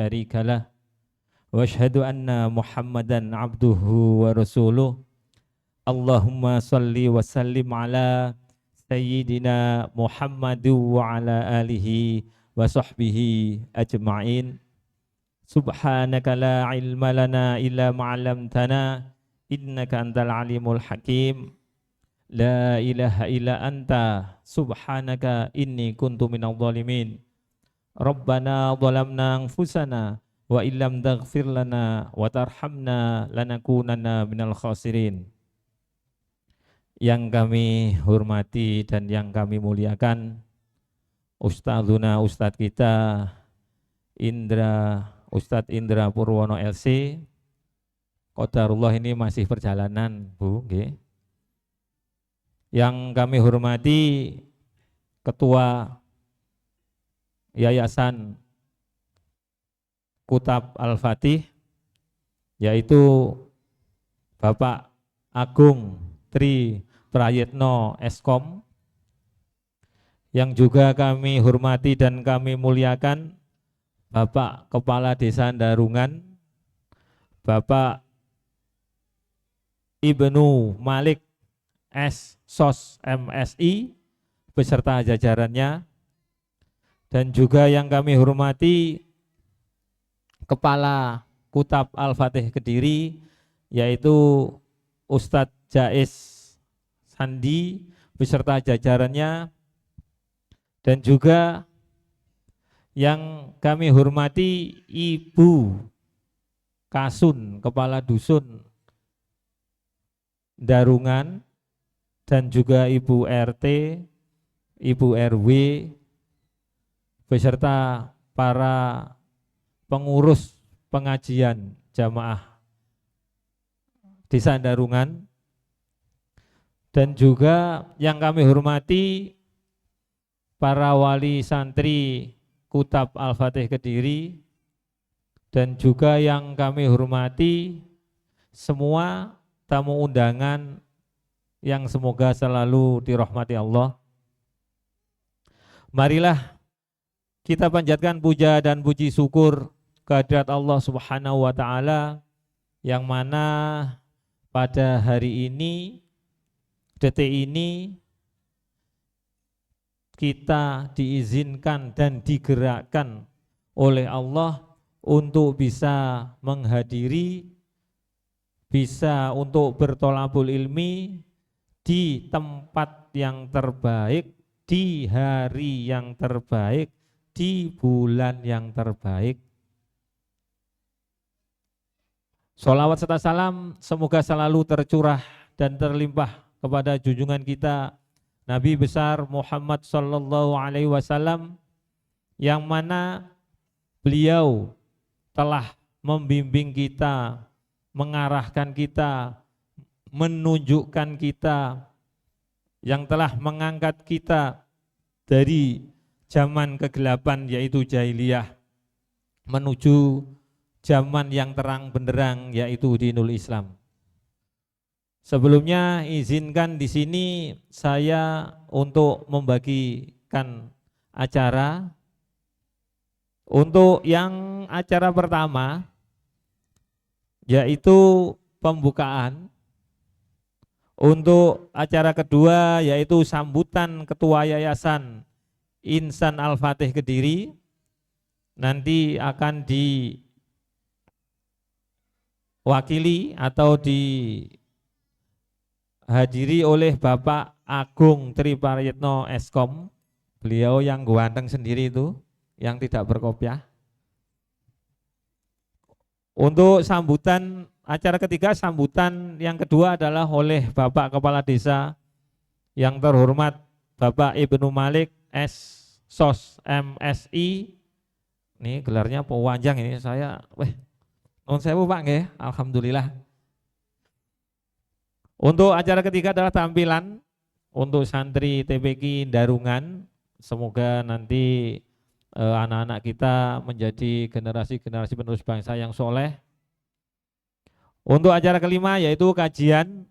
شريك له واشهد أن محمدا عبده ورسوله اللهم صل وسلم على سيدنا محمد وعلى آله وصحبه أجمعين سبحانك لا علم لنا إلا ما علمتنا إنك أنت العليم الحكيم لا إله إلا أنت سبحانك إني كنت من الظالمين ربنا ظلمنا أنفسنا وإن لم تغفر لنا وترحمنا لنكونن minal khasirin. Yang kami hormati dan yang kami muliakan Ustadzuna Ustadz kita Ustadz Indra Purwono LC. Qadarullah ini masih perjalanan Bu, nggih. Yang kami hormati Ketua Yayasan Kutab Al-Fatih, yaitu Bapak Agung Tri Prayitno Eskom, yang juga kami hormati dan kami muliakan Bapak Kepala Desa Darungan, Bapak Ibnu Malik SOS MSI beserta jajarannya, dan juga yang kami hormati Kepala Kutab Al-Fatih Kediri, yaitu Ustadz Jais Sandi beserta jajarannya, dan juga yang kami hormati Ibu Kasun, Kepala Dusun Darungan, dan juga Ibu RT, Ibu RW, beserta para pengurus pengajian jamaah Desa Darungan, dan juga yang kami hormati para wali santri Kutab Al-Fatih Kediri, dan juga yang kami hormati semua tamu undangan yang semoga selalu dirahmati Allah. Marilah kita panjatkan puja dan puji syukur kehadirat Allah Subhanahu wa Ta'ala, yang mana pada hari ini, detik ini, kita diizinkan dan digerakkan oleh Allah untuk bisa menghadiri, bisa untuk bertolabul ilmi di tempat yang terbaik, di hari yang terbaik, di bulan yang terbaik. Sholawat serta salam semoga selalu tercurah dan terlimpah kepada junjungan kita Nabi besar Muhammad sallallahu alaihi wasallam, yang mana beliau telah membimbing kita, mengarahkan kita, menunjukkan kita, yang telah mengangkat kita dari zaman kegelapan yaitu jahiliyah menuju zaman yang terang benderang yaitu dinul Islam. Sebelumnya izinkan di sini saya untuk membagikan acara. Untuk yang acara pertama yaitu pembukaan. Untuk acara kedua yaitu sambutan Ketua Yayasan Insan Al-Fatih Kediri, nanti akan diwakili atau dihadiri oleh Bapak Agung Tri Prayitno Eskom, beliau yang ganteng sendiri itu, yang tidak berkopiah. Untuk sambutan acara ketiga, sambutan yang kedua adalah oleh Bapak Kepala Desa yang terhormat Bapak Ibnu Malik SOS MSI. Ini gelarnya panjang ini, saya nuwun sewu Pak nggih, alhamdulillah. Untuk acara ketiga adalah tampilan untuk santri TPQ Darungan. Semoga nanti anak-anak kita menjadi generasi-generasi penerus bangsa yang soleh. Untuk acara kelima yaitu kajian.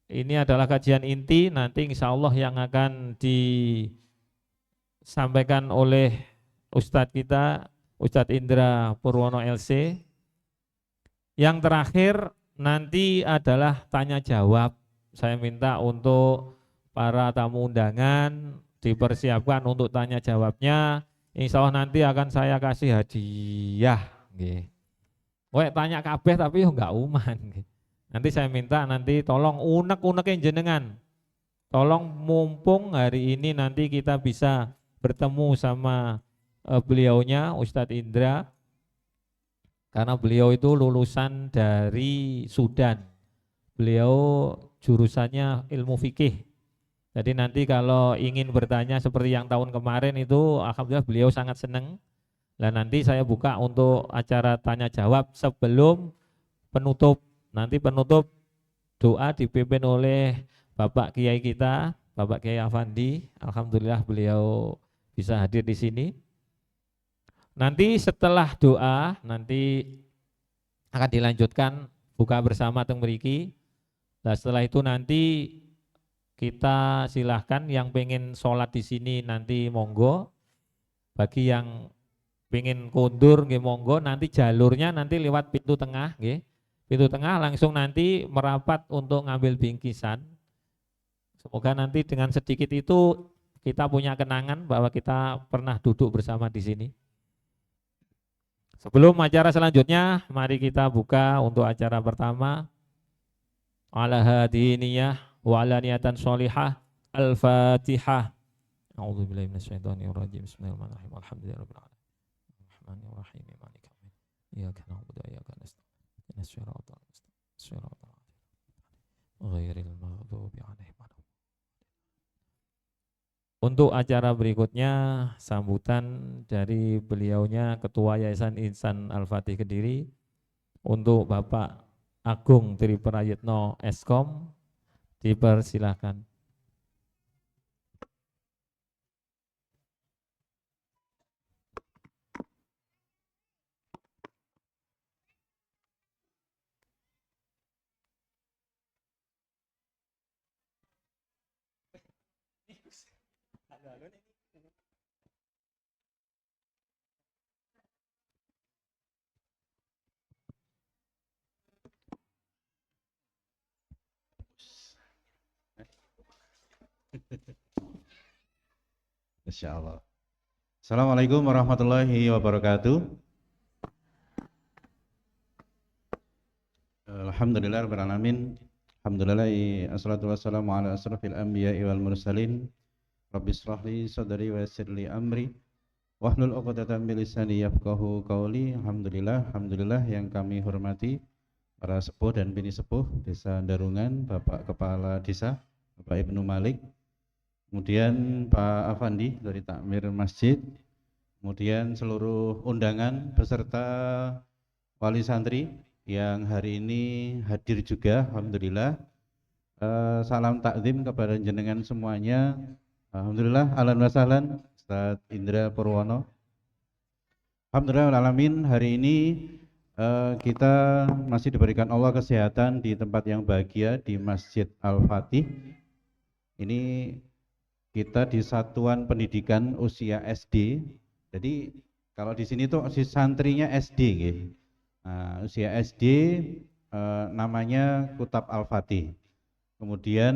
Ini adalah kajian inti, nanti insya Allah yang akan disampaikan oleh Ustadz kita Ustadz Indra Purwono LC. Yang terakhir nanti adalah tanya jawab. Saya minta untuk para tamu undangan dipersiapkan untuk tanya jawabnya. Insya Allah nanti akan saya kasih hadiah. Wek tanya kabeh tapi yo enggak uman. Nanti saya minta nanti tolong unek-unekin jenengan. Tolong mumpung hari ini nanti kita bisa bertemu sama beliaunya Ustadz Indra. Karena beliau itu lulusan dari Sudan. Beliau jurusannya ilmu fikih. Jadi nanti kalau ingin bertanya seperti yang tahun kemarin itu, alhamdulillah beliau sangat senang. Dan nanti saya buka untuk acara tanya jawab sebelum penutup. Nanti penutup doa dipimpin oleh Bapak Kiai kita, Bapak Kiai Afandi. Alhamdulillah beliau bisa hadir di sini. Nanti setelah doa, nanti akan dilanjutkan buka bersama teng mriki. Nah, setelah itu nanti kita silahkan yang pengen sholat di sini nanti monggo. Bagi yang pengen kundur nggih monggo, nanti jalurnya nanti lewat pintu tengah nggih. Pintu tengah langsung nanti merapat untuk ngambil bingkisan. Semoga nanti dengan sedikit itu kita punya kenangan bahwa kita pernah duduk bersama di sini. Sebelum acara selanjutnya, mari kita buka untuk acara pertama. Ala hadiniyah wa ala niatan sholihah. Al-Fatihah. A'udzubillahi minasyaitonirrajim. Bismillahirrahmanirrahim. Alhamdulillahirabbil alamin. Arrahmanirrahim. Maliki yaumiddin. Iyyaka na'budu wa iyyaka nasta'in. Ihdinas siratal mustaqim. Siratal ghairil maghdubi 'alaihim. Untuk acara berikutnya sambutan dari beliaunya Ketua Yayasan Ihsan Al-Fatih Kediri untuk Bapak Agung Triprayitno Eskom, dipersilahkan. Insya Allah. Assalamualaikum warahmatullahi wabarakatuh. Alhamdulillah rabbil alamin. Alhamdulillah assalatu wassalamu ala asrafil anbiya'i wal mursalin. Rabbi shrah li sadri wa yassir li amri wahlul 'uqdatam min lisani yafqahu qawli. Alhamdulillah yang kami hormati para sepuh dan bini sepuh Desa Darungan, Bapak Kepala Desa, Bapak Ibnu Malik, kemudian Pak Afandi dari Takmir Masjid, kemudian seluruh undangan beserta wali santri yang hari ini hadir juga, alhamdulillah. Salam takzim kepada jenengan semuanya. Alhamdulillah, ahlan wa sahlan Ustadz Indra Purwono. Alhamdulillah alamin, hari ini kita masih diberikan Allah kesehatan di tempat yang bahagia di Masjid Al-Fatih. Ini kita di Satuan Pendidikan Usia SD. Jadi kalau di sini tuh si santrinya SD gitu. Nah, usia SD namanya Kutab Al-Fatih. Kemudian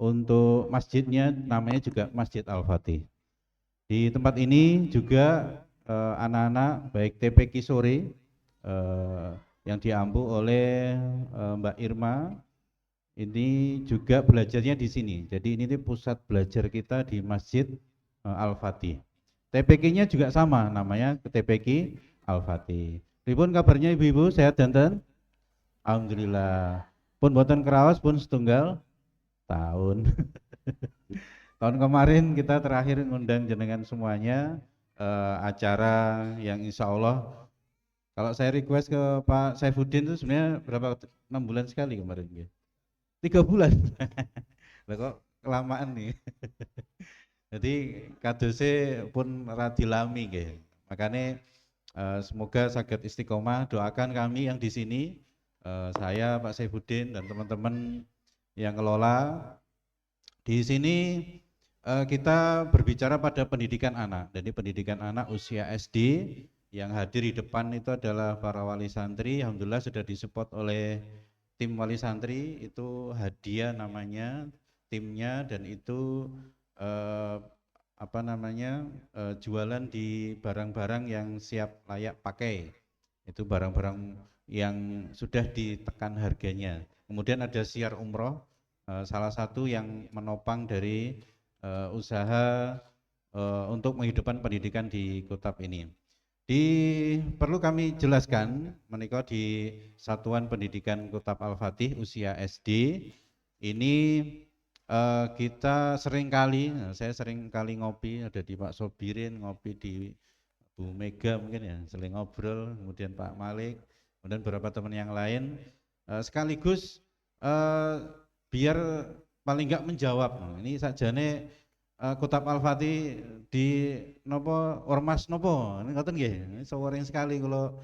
untuk masjidnya namanya juga Masjid Al-Fatih. Di tempat ini juga anak-anak baik TPQ sore yang diampu oleh Mbak Irma ini juga belajarnya di sini. Jadi ini pusat belajar kita di Masjid Al-Fatih. TPQ-nya juga sama, namanya TPQ Al-Fatih. Pripun kabarnya ibu-ibu, sehat danten? Alhamdulillah. Pun boten kerawas pun setunggal tahun. Tahun kemarin kita terakhir ngundang jenengan semuanya acara yang insya Allah kalau saya request ke Pak Saifuddin itu sebenarnya berapa 6 bulan sekali kemarin ya. 3 bulan. Lah kok kelamaan nih. Jadi kadose pun radilami nggih. Makanya semoga saged istiqomah, doakan kami yang di sini, saya Pak Saifuddin dan teman-teman yang kelola di sini. Kita berbicara pada pendidikan anak. Jadi pendidikan anak usia SD Yang hadir di depan itu adalah para wali santri. Alhamdulillah sudah disupport oleh tim wali santri, itu hadiah namanya timnya, dan itu eh, apa namanya jualan di barang-barang yang siap layak pakai. Itu barang-barang yang sudah ditekan harganya. Kemudian ada siar umroh, salah satu yang menopang dari usaha untuk menghidupkan pendidikan di Kutap ini. Perlu kami jelaskan, menika di Satuan Pendidikan Kutap Al-Fatih usia SD ini kita saya sering kali ngopi, ada di Pak Sobirin, ngopi di Bu Mega mungkin ya, sering ngobrol, kemudian Pak Malik, kemudian beberapa teman yang lain, sekaligus biar paling enggak menjawab. Ini sajane Kutap Al-Fatih di nopo ormas nopo, ini ngoten nggih. Sering sekali kalau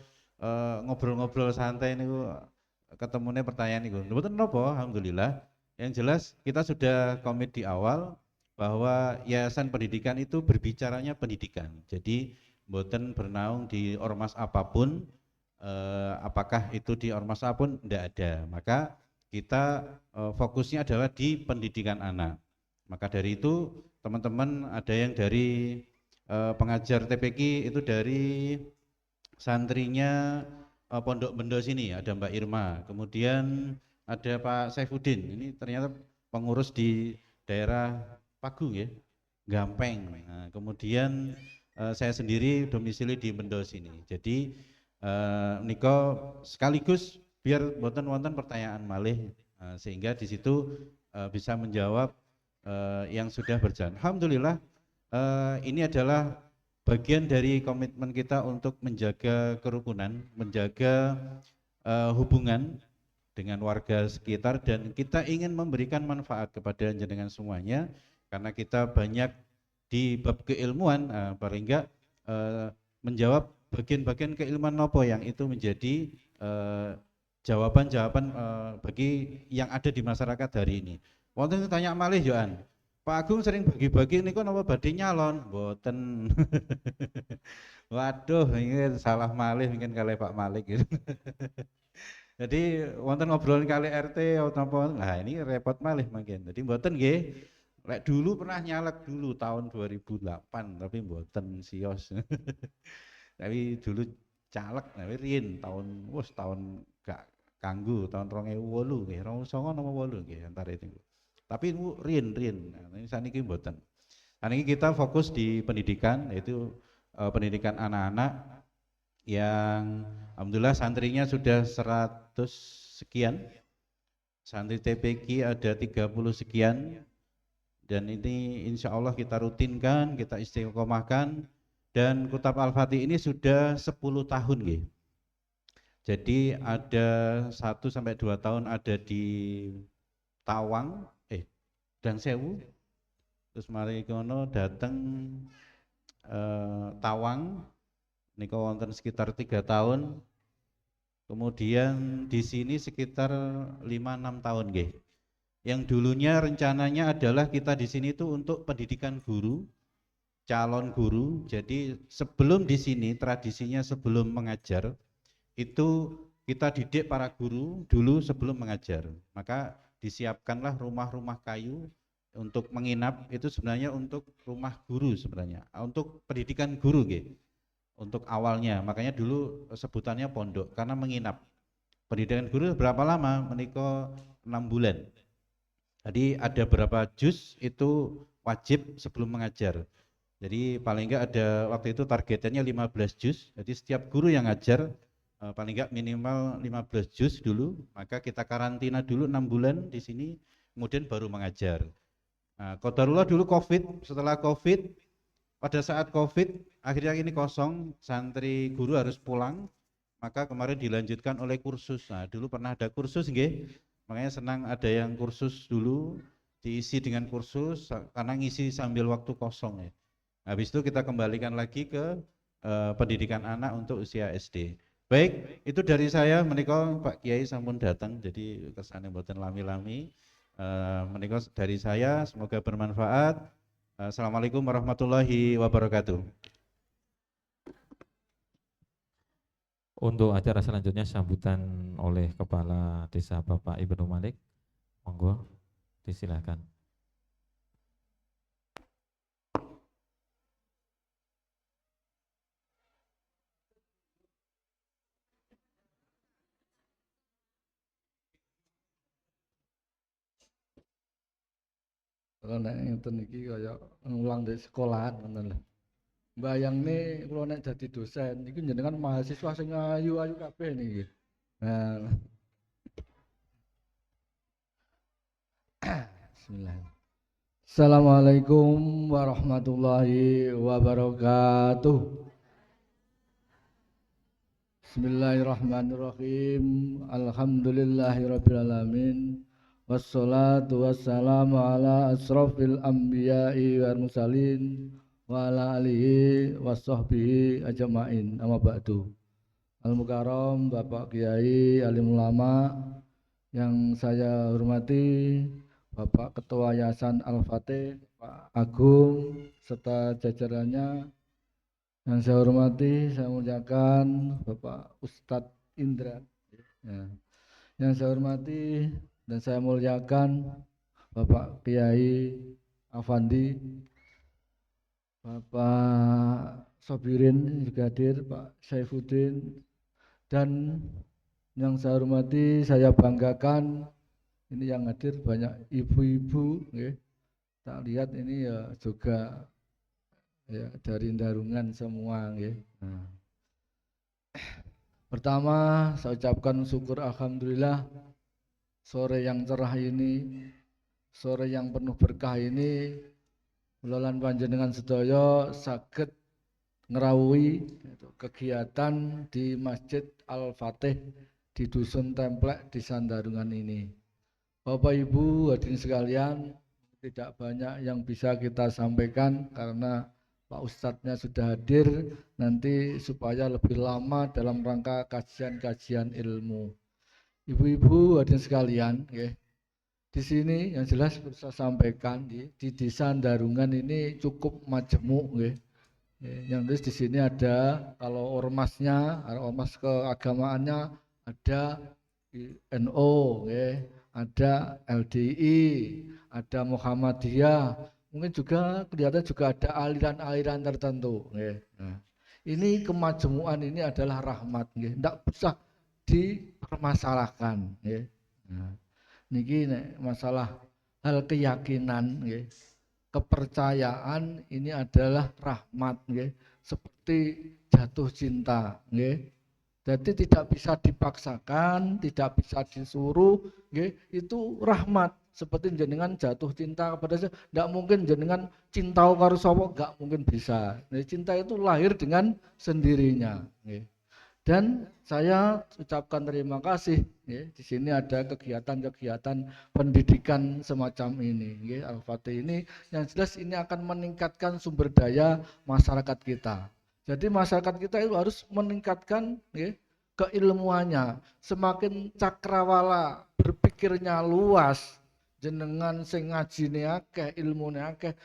ngobrol-ngobrol santai niku ketemunya pertanyaan niku. Mboten nopo, alhamdulillah. Yang jelas kita sudah komit di awal bahwa Yayasan Pendidikan itu berbicaranya pendidikan. Jadi mboten bernaung di ormas apapun, apakah itu di ormas apapun tidak ada. Maka kita fokusnya adalah di pendidikan anak. Maka dari itu teman-teman ada yang dari pengajar TPQ itu dari santrinya Pondok Bendo sini, ada Mbak Irma, kemudian ada Pak Saifuddin, ini ternyata pengurus di daerah Pagu ya, Gampeng. Nah, kemudian saya sendiri domisili di Bendo sini. Jadi niko sekaligus biar boten wonten pertanyaan malih, sehingga di situ bisa menjawab yang sudah berjalan. Alhamdulillah ini adalah bagian dari komitmen kita untuk menjaga kerukunan, menjaga hubungan dengan warga sekitar, dan kita ingin memberikan manfaat kepada jenengan semuanya, karena kita banyak di bab keilmuan, paling enggak menjawab bagian-bagian keilmuan nopo yang itu menjadi jawaban-jawaban bagi yang ada di masyarakat hari ini. Wonten tanya malih Yohan, Pak Agung sering bagi-bagi niku napa badhe nyalon? Mboten. Waduh, ini salah malih mungkin kali Pak Malik gitu. Jadi wonten ngobrolan kali RT atau apa, nah ini repot malih mungkin. Jadi mboten nggih. Lek dulu pernah nyalek dulu tahun 2008, tapi mboten sios. Tapi dulu caleg, tapi riyen tahun gak kanggu tahun 2008 nggih, 2009 napa 8 nggih antara itu. Tapi itu riyen. Nah, ini saniki mboten. Saniki kita fokus di pendidikan, yaitu pendidikan anak-anak yang alhamdulillah santrinya sudah 100 sekian. Santri TPQ ada 30 sekian, dan ini insya Allah kita rutinkan, kita istiqomahkan, dan Kutap Al-Fatih ini sudah 10 tahun nggih. Jadi ada 1 sampai 2 tahun ada di Tawang, dan Sewu, terus mari kono dateng Tawang niku wonten sekitar 3 tahun. Kemudian di sini sekitar 5-6 tahun nggih. Yang dulunya rencananya adalah kita di sini itu untuk pendidikan guru, calon guru. Jadi sebelum di sini tradisinya sebelum mengajar itu kita didik para guru dulu sebelum mengajar. Maka disiapkanlah rumah-rumah kayu untuk menginap, itu sebenarnya untuk rumah guru sebenarnya, untuk pendidikan guru gitu. Untuk awalnya, makanya dulu sebutannya pondok karena menginap. Pendidikan guru berapa lama? Menikah 6 bulan. Jadi ada berapa juz itu wajib sebelum mengajar. Jadi paling enggak ada waktu itu targetnya 15 juz. Jadi setiap guru yang ngajar paling enggak minimal 15 juz dulu, maka kita karantina dulu 6 bulan di sini, kemudian baru mengajar. Nah, qadarullah dulu Covid, setelah Covid, pada saat Covid akhirnya ini kosong, santri guru harus pulang, maka kemarin dilanjutkan oleh kursus. Nah, dulu pernah ada kursus nggih, makanya senang ada yang kursus dulu, diisi dengan kursus karena ngisi sambil waktu kosong ya. Habis itu kita kembalikan lagi ke pendidikan anak untuk usia SD. Baik, itu dari saya. Menika Pak Kiai sampun datang, jadi kesannya mboten lami-lami. Menika dari saya, semoga bermanfaat. Assalamualaikum warahmatullahi wabarakatuh. Untuk acara selanjutnya sambutan oleh Kepala Desa Bapak Ibnu Malik. Monggo, disilakan. Kalau nek ngeten iki kaya ngulang dari sekolahan ngoten lho. Bayangne kula nek dadi dosen iki jenengan mahasiswa sing ayu-ayu kabeh niki. Nah, bismillah. Assalamualaikum warahmatullahi wabarakatuh. Bismillahirrahmanirrahim. Alhamdulillahirabbil alamin. Wassalatu wassalamu ala asrofil anbiya'i wal mursalin wa ala alihi wassohbihi ajma'in. Amma ba'du. Al-Mukarram Bapak Kiai Alim Ulama yang saya hormati, Bapak Ketua Yayasan Al-Fatih, Pak Agung serta jajarannya. Yang saya hormati, saya muliakan Bapak Ustadz Indra. Ya. Yang saya hormati dan saya muliakan Bapak Kiai Afandi, Bapak Sobirin juga hadir, Pak Saifuddin, dan yang saya hormati, saya banggakan ini yang hadir banyak ibu-ibu, ya. Tak lihat ini ya juga ya dari Darungan semua, ya. Nah. Pertama, saya ucapkan syukur alhamdulillah sore yang cerah ini, sore yang penuh berkah ini, kula panjenengan sedaya saged ngerawuhi kegiatan di Masjid Al-Fatih di Dusun Templek di Sandarungan ini. Bapak Ibu hadirin sekalian, tidak banyak yang bisa kita sampaikan karena Pak Ustadznya sudah hadir, nanti supaya lebih lama dalam rangka kajian-kajian ilmu. Ibu-ibu hadirin sekalian, ya, di sini yang jelas saya sampaikan di Desa Darungan ini cukup majemuk, ya. Yang tulis di sini ada kalau ormasnya, ormas keagamaannya ada NO, ya, ada LDI, ada Muhammadiyah, mungkin juga kelihatan juga ada aliran-aliran tertentu. Nah, ini kemajemukan ini adalah rahmat, tidak usah dipermasalahkan. Nah, niki masalah hal keyakinan, kepercayaan ini adalah rahmat, seperti jatuh cinta. Jadi tidak bisa dipaksakan, tidak bisa disuruh, itu rahmat. Seperti jenengan jatuh cinta kepada saya, tidak mungkin jenengan cinta karo sapa, nggak mungkin bisa. Nah, cinta itu lahir dengan sendirinya. Dan saya ucapkan terima kasih. Di sini ada kegiatan-kegiatan pendidikan semacam ini. Al-Fatih ini yang jelas ini akan meningkatkan sumber daya masyarakat kita. Jadi masyarakat kita itu harus meningkatkan keilmuannya. Semakin cakrawala, berpikirnya luas, jenengan sing ngajine akeh, ilmune akeh,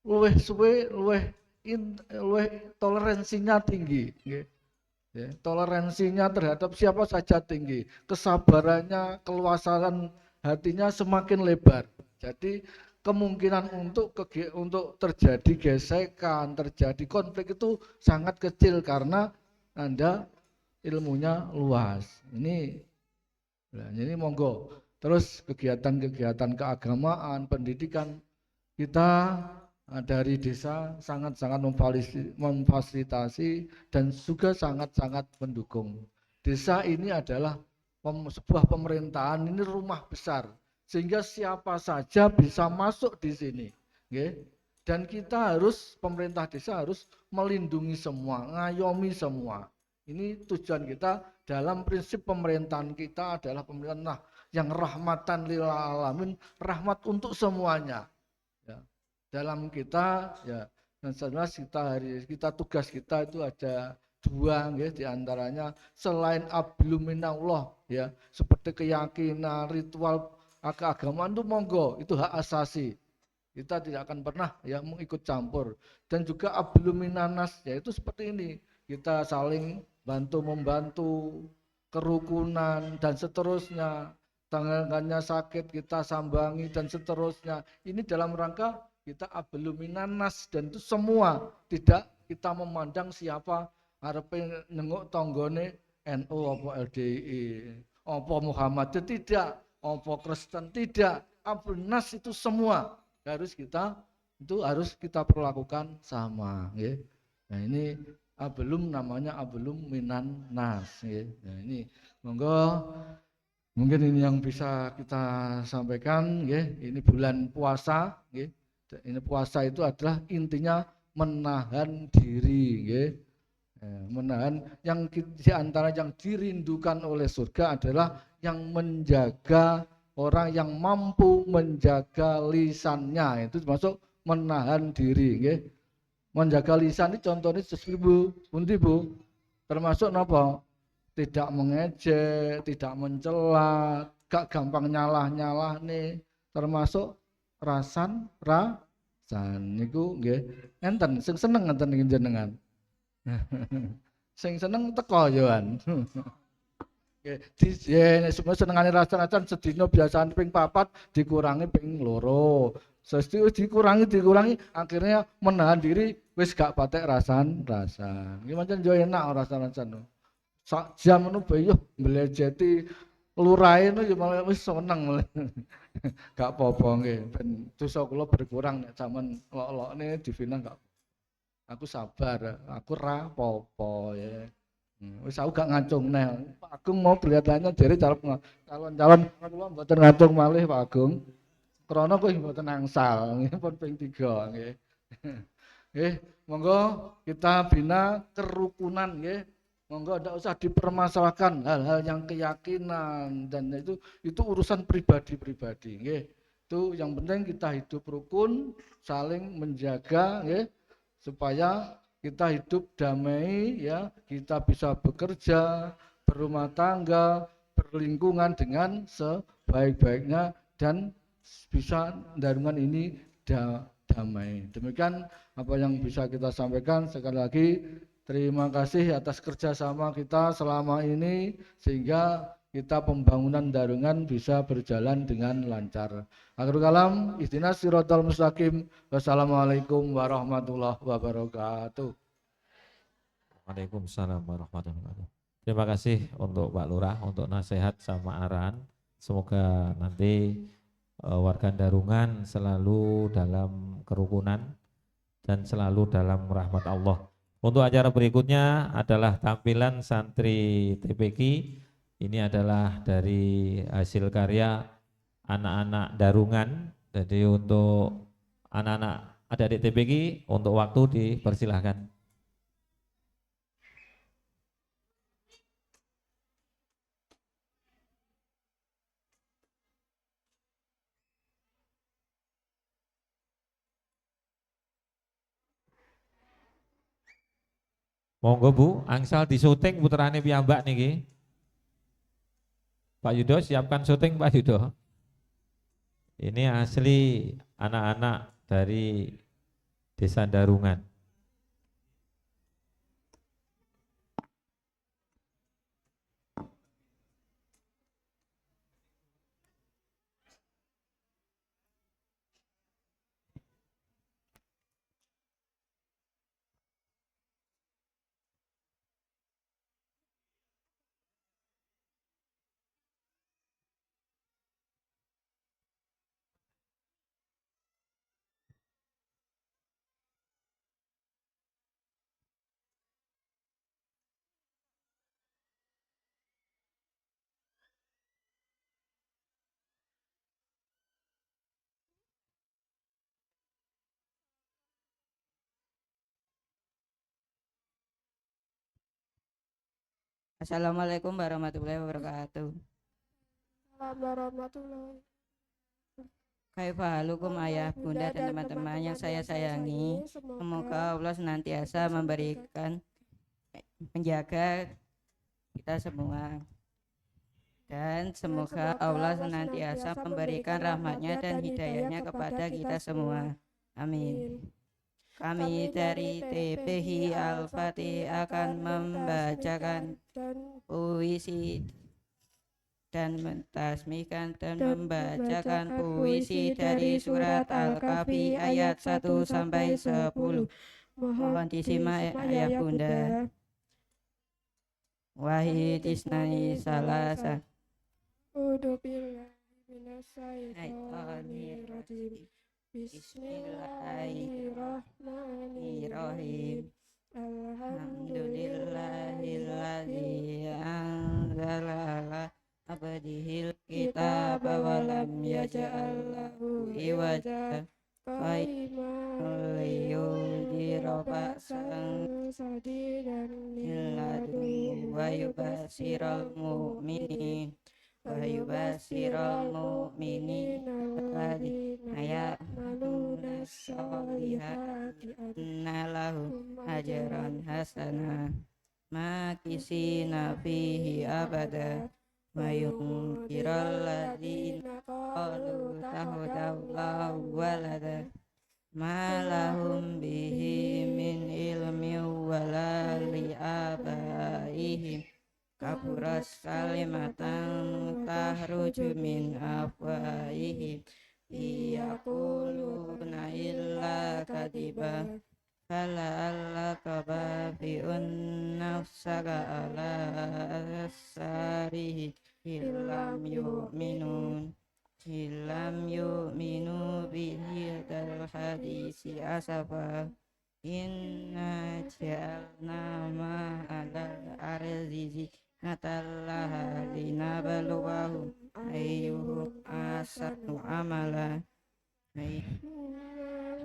luweh suwe, luweh toleransinya tinggi. Toleransinya terhadap siapa saja tinggi, kesabarannya, keluasan hatinya semakin lebar. Jadi kemungkinan untuk terjadi gesekan, terjadi konflik itu sangat kecil karena Anda ilmunya luas. Ini monggo. Terus kegiatan-kegiatan keagamaan, pendidikan kita dari desa sangat-sangat memfasilitasi dan juga sangat-sangat mendukung. Desa ini adalah sebuah pemerintahan, ini rumah besar. Sehingga siapa saja bisa masuk di sini. Dan kita harus, pemerintah desa harus melindungi semua, ngayomi semua. Ini tujuan kita dalam prinsip pemerintahan kita adalah pemerintah yang rahmatan lil alamin, rahmat untuk semuanya. Ya. Dalam kita ya, dan jelas kita tugas kita itu ada dua, ya, diantaranya selain ablu minallah, ya, seperti keyakinan, ritual keagamaan itu monggo, itu hak asasi. Kita tidak akan pernah ya mengikut campur. Dan juga ablu minanas, yaitu seperti ini. Kita saling bantu-membantu, kerukunan dan seterusnya. Tangannya sakit kita sambangi dan seterusnya. Ini dalam rangka kita abeluminan nas, dan itu semua, tidak kita memandang siapa arepe nengok tonggone NU apa LDI, apa Muhammad, tidak, apa Kristen, tidak. Abeluminas itu semua harus kita perlakukan sama, ya. Nah ini abelum, namanya abelum minan nas, ya. Nah ini monggo, mungkin ini yang bisa kita sampaikan, ya. Ini bulan puasa, ya. Ini puasa itu adalah intinya menahan diri, ya. Menahan, yang di antara yang dirindukan oleh surga adalah yang menjaga, orang yang mampu menjaga lisannya, itu termasuk menahan diri, ya. Menjaga lisan ini contohnya sesuatu pundi Bu, termasuk napa? Tidak mengejek, tidak mencela, gak gampang nyalah nih, termasuk rasan niku nggih. Enten sing seneng ngenten iki jenengan. Sing seneng teko yoan. Nggih, nek senengane rasan-rasan sedina biasane ping 4 dikurangi ping 2. Dikurangi akhirnya menahan diri, wis gak patek rasan. Iki pancen yo enak rasan-rasan. Sak jam ngono bae yo mlejeti lurahe no yo malah wis seneng. Gak apa-apa nggih, ben dosa kula berkurang nek sampean lok-lokne divinang gak. Aku sabar, aku ra apa-apa ya. Wis aku gak ngacung neh. Pak Agung mau kelihatannya dari calon-calon kula mboten ngacung malih Pak Agung. Krana kok mboten angsal, nggih pun ping 3 nggih. Nggih, monggo kita bina kerukunan nggih. Monggo ndak usah dipermasalahkan hal-hal yang keyakinan, dan itu urusan pribadi-pribadi nggih. Itu yang penting kita hidup rukun, saling menjaga nggih, supaya kita hidup damai, ya, kita bisa bekerja, berumah tangga, berlingkungan dengan sebaik-baiknya, dan bisa darungan ini damai. Demikian apa yang bisa kita sampaikan. Sekali lagi terima kasih atas kerjasama kita selama ini, sehingga kita pembangunan Darungan bisa berjalan dengan lancar. Akhirul kalam, ihdinas siratal mustaqim. Wassalamualaikum warahmatullahi wabarakatuh. Waalaikumsalam warahmatullahi wabarakatuh. Terima kasih untuk Pak Lurah untuk nasihat sama arahan. Semoga nanti warga Darungan selalu dalam kerukunan dan selalu dalam rahmat Allah. Untuk acara berikutnya adalah tampilan santri TPQ. Ini adalah dari hasil karya anak-anak Darungan. Jadi untuk anak-anak adik-adik TPQ, untuk waktu dipersilahkan. Monggo Bu, angsal di syuting puterane piyambak niki. Pak Yudo siapkan syuting Pak Yudo. Ini asli anak-anak dari Desa Darungan. Assalamualaikum warahmatullahi wabarakatuh. Warahmatullahi. Kaifahalukum ayah, bunda dan teman-teman yang saya sayangi. Semoga Allah senantiasa memberikan, menjaga kita semua. Dan semoga Allah senantiasa memberikan rahmatnya dan hidayahnya kepada kita semua. Amin. Kami dari TPI Al-Fatih akan membacakan puisi dan mentasmikan dan membacakan puisi dari surat Al-Kahfi ayat 1 sampai 10. Mohon disimak ayah bunda. Wahid isnani salasa. Bismillahirrahmanirrahim. Bismillahirrahmanirrahim. Alhamdulillahilladzi anzala ala abdihil kitaba wa lam yaj'al lahu iwaja qayyimul liyudhira ba'san sadidan min ladunhu wa yubashiral mu'minin alladzina ya'maluna sholihati anna lahum ajran hasana makisina fihi abada wa yunkiral ladzina qalu tahudallahu walada ma lahum bihi min ilmi wala li abaihim kaburas kalimatan tahruju min afwahihim yaquluna illa kadiba fala'allaka bafi'un nafsaka ala asarihi illam yu'minu bihi dal hadisi asafa inna ja'alna ma'alal arzizi natallaha linabluwahum ayyuhum ahsanu amala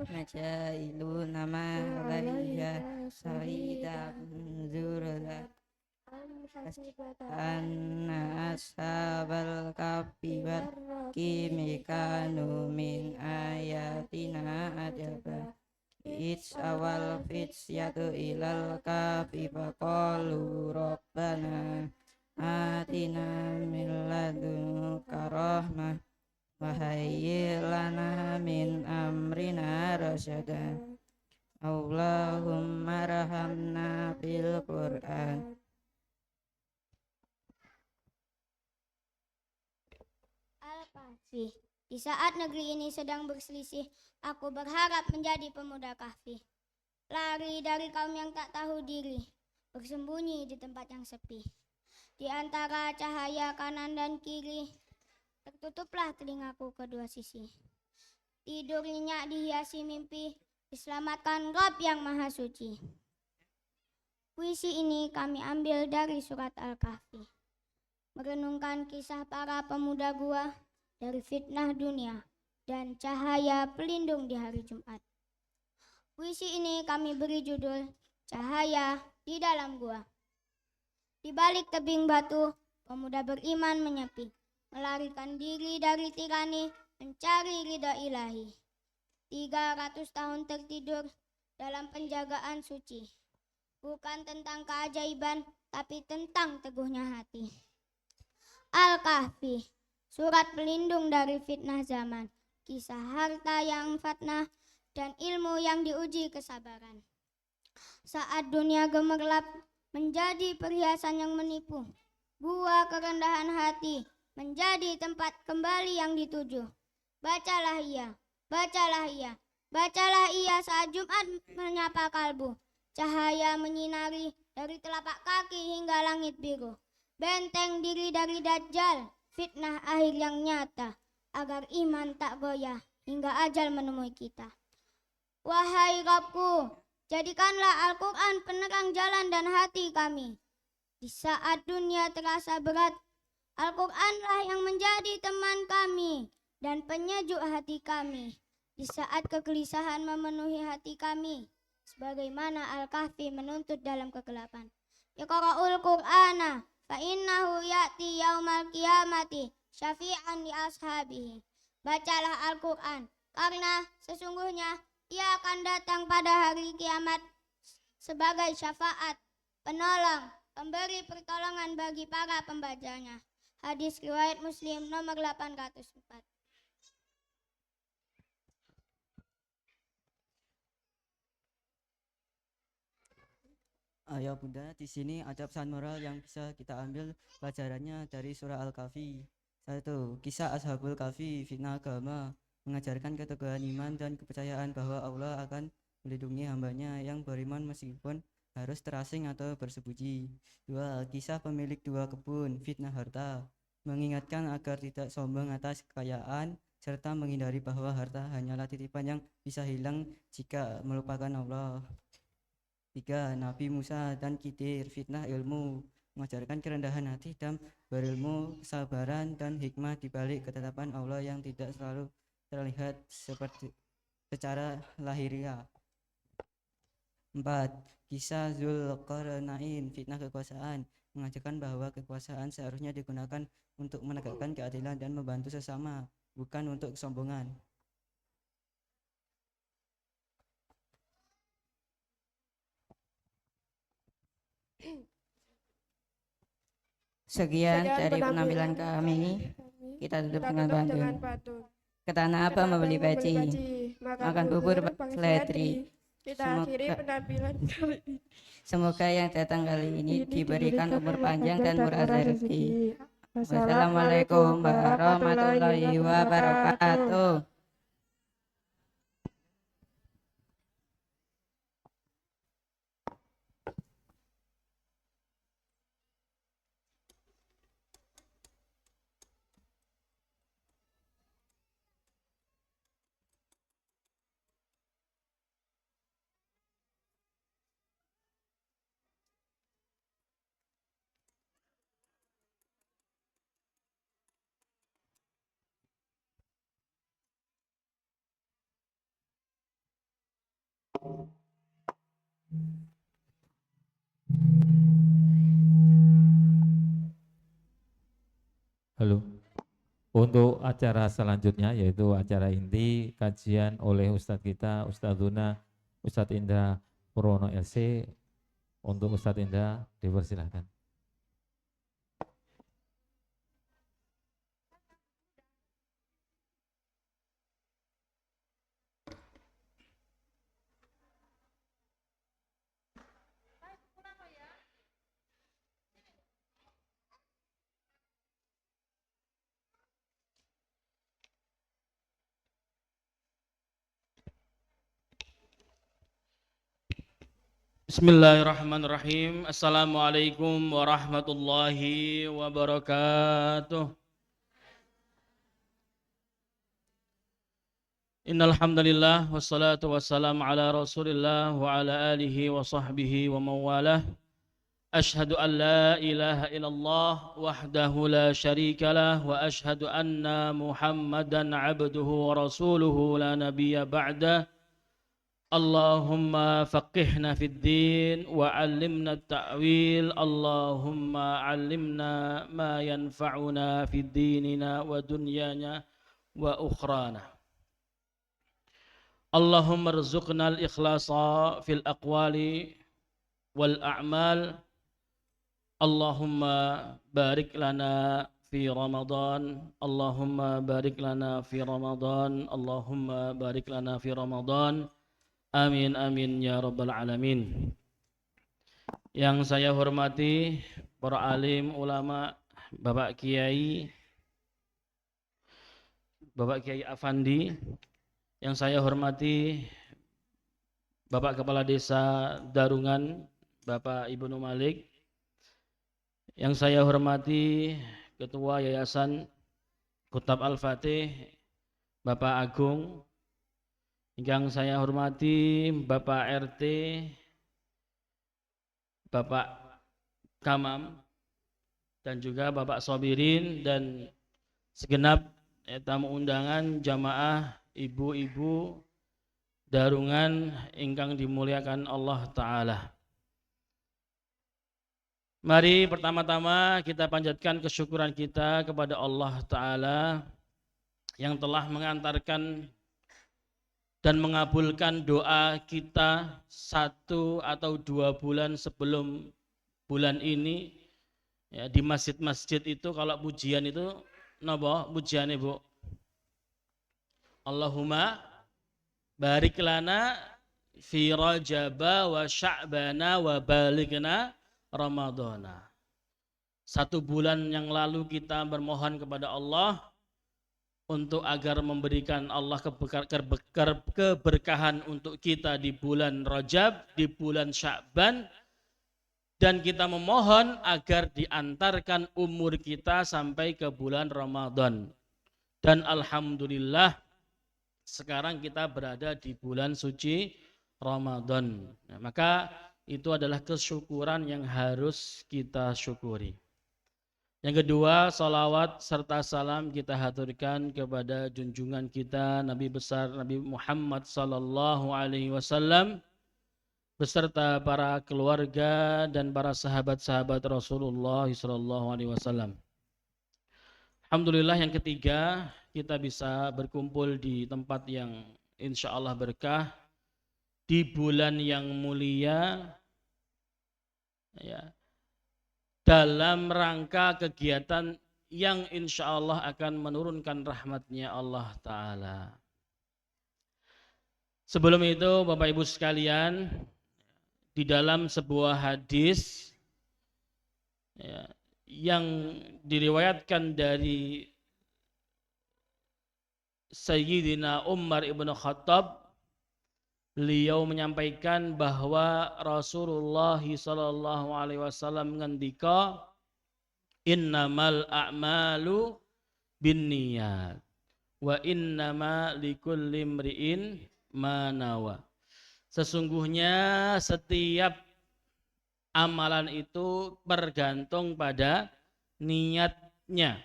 najailuna ma alaiha sa'ida zurla anna ashabal kahfi wal kimikanu min ayatina ajaba It's awal fityatu ilal kahfi faqalu rabbana atina min ladunka rahmah wa hayyi lana min amrina rasyada Allahumma rahamna bil Qur'an. Al-Kahfi. Di saat negeri ini sedang berselisih, aku berharap menjadi pemuda kahfi. Lari dari kaum yang tak tahu diri, bersembunyi di tempat yang sepi. Di antara cahaya kanan dan kiri, tertutuplah telingaku kedua sisi. Tidur nyenyak dihiasi mimpi, diselamatkan Rabb yang Maha Suci. Puisi ini kami ambil dari surat Al-Kahfi. Merenungkan kisah para pemuda gua dari fitnah dunia dan cahaya pelindung di hari Jumat. Puisi ini kami beri judul Cahaya di Dalam Gua. Di balik tebing batu, pemuda beriman menyepi, melarikan diri dari tirani, mencari ridha ilahi. 300 tahun tertidur dalam penjagaan suci. Bukan tentang keajaiban, tapi tentang teguhnya hati. Al-Kahfi, surat pelindung dari fitnah zaman, kisah harta yang fatnah, dan ilmu yang diuji kesabaran. Saat dunia gemerlap menjadi perhiasan yang menipu, gua kerendahan hati menjadi tempat kembali yang dituju. Bacalah ia, bacalah ia, bacalah ia saat Jumat menyapa kalbu. Cahaya menyinari dari telapak kaki hingga langit biru. Benteng diri dari Dajjal, fitnah akhir yang nyata, agar iman tak goyah hingga ajal menemui kita. Wahai Rabbku, jadikanlah Al-Quran penerang jalan dan hati kami. Di saat dunia terasa berat, Al-Quranlah yang menjadi teman kami dan penyejuk hati kami. Di saat kegelisahan memenuhi hati kami, sebagaimana Al-Kahfi menuntut dalam kegelapan. Iqra'ul Qur'ana fa innahu ya'ti yaumal qiyamati syafi'an li ashabihi. Bacalah Al-Quran, karena sesungguhnya ia akan datang pada hari kiamat sebagai syafaat, penolong, pemberi pertolongan bagi para pembacanya. Hadis riwayat Muslim nomor 804. Ya Bunda, di sini ada pesan moral yang bisa kita ambil pelajarannya dari surah Al-Kahfi. Satu, kisah Ashabul Kahfi, fitnah agama, mengajarkan keteguhan iman dan kepercayaan bahwa Allah akan melindungi hambanya yang beriman meskipun harus terasing atau bersembunyi. Dua, kisah pemilik dua kebun, fitnah harta, mengingatkan agar tidak sombong atas kekayaan serta menghindari bahwa harta hanyalah titipan yang bisa hilang jika melupakan Allah. Tiga, Nabi Musa dan Khidir, fitnah ilmu, mengajarkan kerendahan hati dan berilmu, kesabaran dan hikmah di balik ketetapan Allah yang tidak selalu terlihat seperti secara lahiriah. Empat, kisah Zulkarnain, fitnah kekuasaan, mengajarkan bahwa kekuasaan seharusnya digunakan untuk menegakkan keadilan dan membantu sesama, bukan untuk kesombongan. Sekian dari penampilan kami. Kita tutup dengan pantun. Ke tanah apa membeli peci, makan bubur seledri. Kita akhiri penampilan kali ini. Semoga yang datang kali ini diberikan umur panjang dan murah rezeki. Wassalamualaikum warahmatullahi wabarakatuh. Halo. Untuk acara selanjutnya yaitu acara inti kajian oleh Ustadz kita, Ustadzuna, Ustadz Indra Purwono LC. Untuk Ustadz Indra dipersilahkan. Bismillahirrahmanirrahim. Assalamualaikum warahmatullahi wabarakatuh. Innal hamdalillah wassalatu wassalamu ala Rasulillah wa ala alihi wa sahbihi wa mawalah. Ashhadu an la ilaha illallah wahdahu la syarikalah wa ashhadu anna Muhammadan abduhu wa rasuluhu la nabiyya ba'dah. Allahumma faqihna fid din wa 'allimna at-ta'wil. Allahumma 'allimna ma yanfa'una fid dinina wa dunyana wa ukhrana. Allahumma rzuqna al-ikhlasa fil aqwali wal a'mal. Allahumma barik lana fi Ramadan. Allahumma barik lana fi Ramadan. Allahumma barik lana fi Ramadan. Amin amin ya rabbal alamin. Yang saya hormati para alim ulama, Bapak Kiai Afandi. Yang saya hormati Bapak Kepala Desa Darungan, Bapak Ibnu Malik. Yang saya hormati Ketua Yayasan Kutab Al-Fatih, Bapak Agung. Yang saya hormati Bapak RT, Bapak Kamam, dan juga Bapak Sobirin dan segenap tamu undangan jamaah ibu-ibu Darungan ingkang dimuliakan Allah Ta'ala. Mari pertama-tama kita panjatkan kesyukuran kita kepada Allah Ta'ala yang telah mengantarkan dan mengabulkan doa kita 1 atau 2 bulan sebelum bulan ini ya, di masjid-masjid itu. Kalau pujian itu napa pujiane Bu? Allahumma barik lana fi Rajaba wa Sya'bana wa balighna Ramadhana. 1 bulan yang lalu kita bermohon kepada Allah untuk agar memberikan Allah keberkahan untuk kita di bulan Rajab, di bulan Sya'ban, dan kita memohon agar diantarkan umur kita sampai ke bulan Ramadan. Dan alhamdulillah sekarang kita berada di bulan suci Ramadan. Nah, maka itu adalah kesyukuran yang harus kita syukuri. Yang kedua, salawat serta salam kita haturkan kepada junjungan kita Nabi besar Nabi Muhammad sallallahu alaihi wasallam beserta para keluarga dan para sahabat-sahabat Rasulullah sallallahu alaihi wasallam. Alhamdulillah, yang ketiga, kita bisa berkumpul di tempat yang insya Allah berkah di bulan yang mulia, ya, dalam rangka kegiatan yang insya Allah akan menurunkan rahmatnya Allah Ta'ala. Sebelum itu Bapak Ibu sekalian, di dalam sebuah hadis, ya, yang diriwayatkan dari Sayyidina Umar ibn Khattab, beliau menyampaikan bahwa Rasulullah sallallahu alaihi wasallam ngendika, innamal a'malu binniyat wa innama likulli imri'in ma nawa. Sesungguhnya setiap amalan itu bergantung pada niatnya,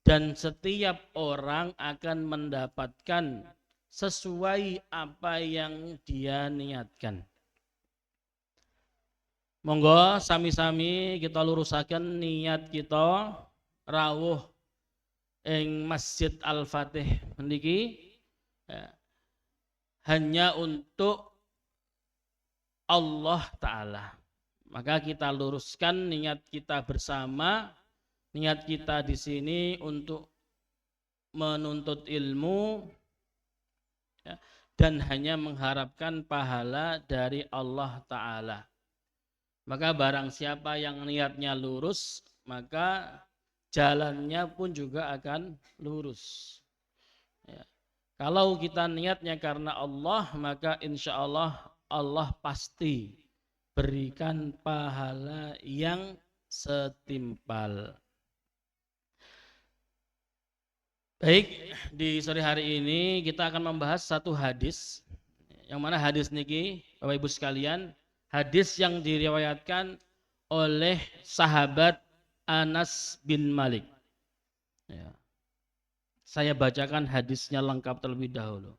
dan setiap orang akan mendapatkan sesuai apa yang dia niatkan. Monggo sami-sami kita lurusaken niat kita rawuh ing Masjid Al-Fatih niki, ya, hanya untuk Allah Ta'ala. Maka kita luruskan niat kita bersama. Niat kita di sini untuk menuntut ilmu, ya, dan hanya mengharapkan pahala dari Allah Ta'ala. Maka barang siapa yang niatnya lurus, maka jalannya pun juga akan lurus. Ya. Kalau kita niatnya karena Allah, maka insya Allah Allah pasti berikan pahala yang setimpal. Baik, di sore hari ini kita akan membahas satu hadis, yang mana hadis niki Bapak Ibu sekalian, hadis yang diriwayatkan oleh sahabat Anas bin Malik. Ya. Saya bacakan hadisnya lengkap terlebih dahulu.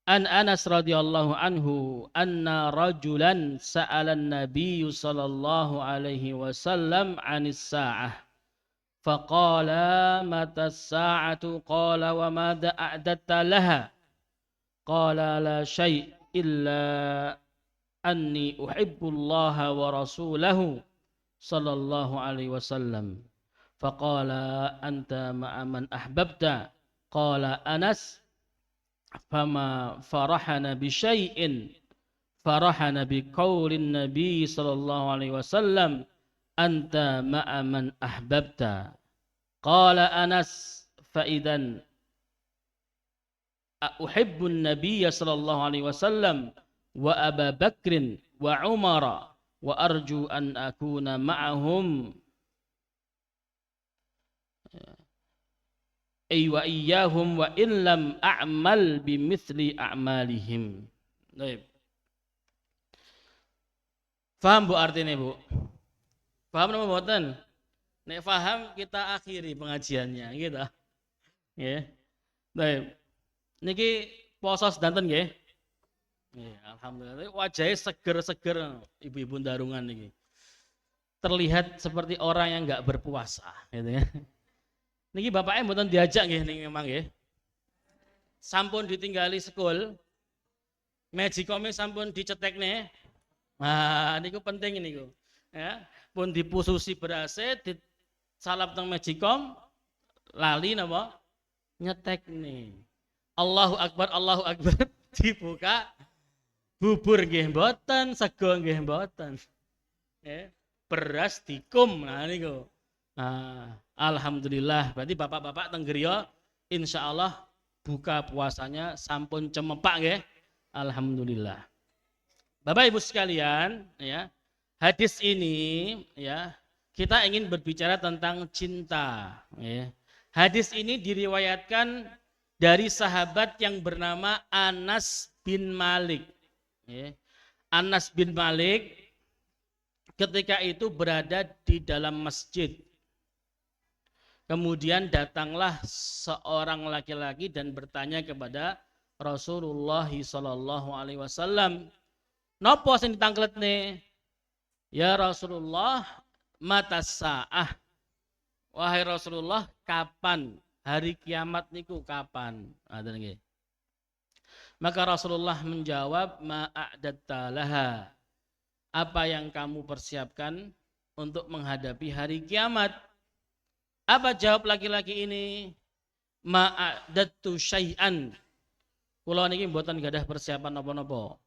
An Anas radhiyallahu anhu anna rajulan sa'ala an-nabiy sallallahu alaihi wasallam 'anis sa'ah. Faqala mata as-sa'atu qala wa madza a'dadta laha. Qala la syai' illa anni uhibbullaha wa rasulahu sallallahu alaihi wasallam. Faqala anta ma'a man ahbabta. Qala Anas fama farahana bi syai'in farahana bi qaulin nabi sallallahu alaihi wasallam anta ma'a man ahbabta. Qala Anas fa idzan uhibbun nabiyya sallallahu alaihi wasallam wa Aba Bakrin wa Umara wa arju an akuna ma'ahum ay wa iyyahum wa in lam a'mal bimithli a'malihim. Baik. Paham Bu artinya Bu? Paham napa mboten? Nek paham kita akhiri pengajiannya gitu. Nggih. Baik. Niki poso sedanten nggih. Nggih, alhamdulillah wajahnya seger-seger ibu-ibu darungan niki. Terlihat seperti orang yang enggak berpuasa gitu ya. Niki bapaknya mboten diajak nggih niki memang nggih. Sampun ditinggali sekul. Magicome sampun dicetekne. Nah, niku penting niku. Ya, pun dipususi berase disalap teng Magicom lali napa? Nyetekne. Allahu Akbar dibuka Bubur nggih mboten, sego nggih mboten. Beras dikum nah niku. Nah, alhamdulillah berarti bapak-bapak teng griya insyaallah buka puasanya sampun cemepak nggih. Alhamdulillah. Bapak Ibu sekalian, ya. Hadis ini ya, kita ingin berbicara tentang cinta, ya. Hadis ini diriwayatkan dari sahabat yang bernama Anas bin Malik. Ya. Anas bin Malik ketika itu berada di dalam masjid. Kemudian datanglah seorang laki-laki dan bertanya kepada Rasulullah sallallahu alaihi wasallam, "Napa sing ditangkletne?" "Ya Rasulullah, mata sa'ah." Wahai Rasulullah, kapan hari kiamat niku kapan? Maka Rasulullah menjawab, "Ma'a'datta laha." Apa yang kamu persiapkan untuk menghadapi hari kiamat? Apa jawab laki-laki ini? "Ma'a'dattu syai'an." Kula niki mboten gadah persiapan napa-napa.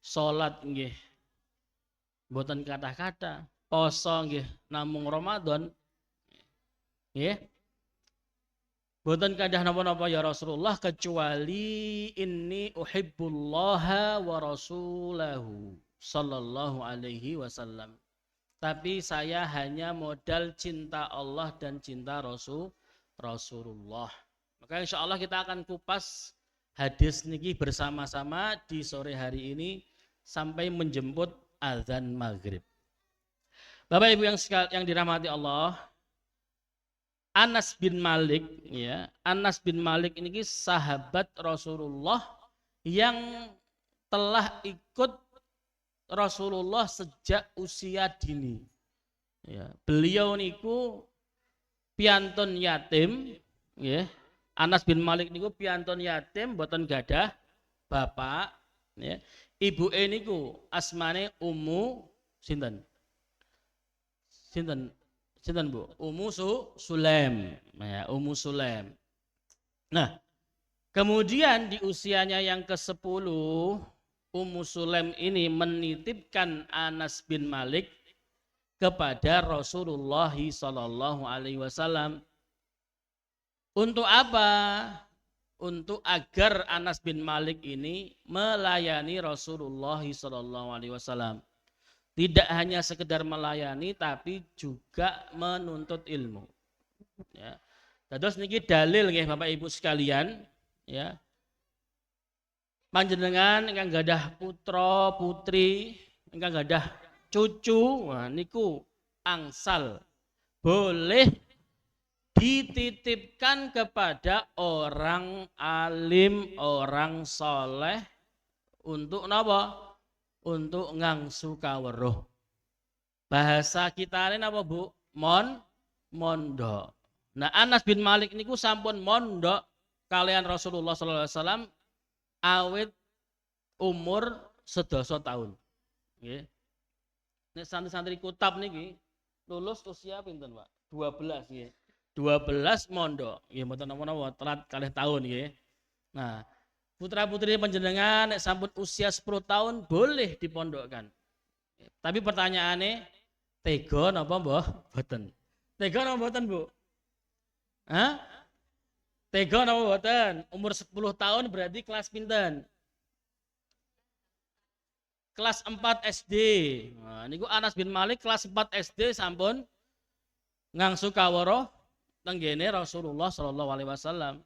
Salat nggih mboten kata-kata, poso nggih namung Ramadan. Nggih. Mboten kadah napa-napa ya Rasulullah kecuali inni uhibbullaha wa rasulahu sallallahu alaihi wasallam. Tapi saya hanya modal cinta Allah dan cinta Rasulullah. Maka insya Allah kita akan kupas hadis niki bersama-sama di sore hari ini sampai menjemput azan maghrib. Bapak Ibu yang dirahmati Allah, Anas bin Malik, ya, Anas bin Malik ini sahabat Rasulullah yang telah ikut Rasulullah sejak usia dini. Ya, beliau niku piantun yatim, ya. Anas bin Malik niku piantun yatim, boten gadah bapak, ya. Ibu niku asmane Ummu sinten? Sinten Bu? Ummu Sulaim. Ya, Ummu Sulaim. Nah, kemudian di usianya yang ke-10, Ummu Sulaim ini menitipkan Anas bin Malik kepada Rasulullah sallallahu alaihi wasallam. Untuk apa? Untuk agar Anas bin Malik ini melayani Rasulullah sallallahu alaihi wasallam. Tidak hanya sekedar melayani tapi juga menuntut ilmu. Ya. Terus niki dalil nggih Bapak Ibu sekalian, ya. Panjenengan ingkang gadah putra putri, ingkang gadah cucu, wah niku angsal boleh dititipkan kepada orang alim, orang soleh untuk napa? Untuk ngangsu kaweruh. Bahasa kita ini napa Bu? Mondok. Nah, Anas bin Malik niku sampun mondok kalian Rasulullah sallallahu alaihi wasallam awit umur 11 tahun. Nggih. Nek santri-santri kutab niki lulus usia pinten, Pak? 12 nggih. 12 mondok. Nggih mboten napa-napa telat kalih tahun nggih. Nah, putra-putri panjenengan nek sampun usia 10 tahun boleh dipondokkan. Tapi pertanyaannya tega napa mbah? Mboten. Tega napa mboten, Bu? Hah? Tega napa mboten? Umur 10 tahun berarti kelas pinten? Kelas 4 SD. Nah, niku Anas bin Malik kelas 4 SD sampun ngangsu kawruh teng ngene Rasulullah sallallahu alaihi wasallam.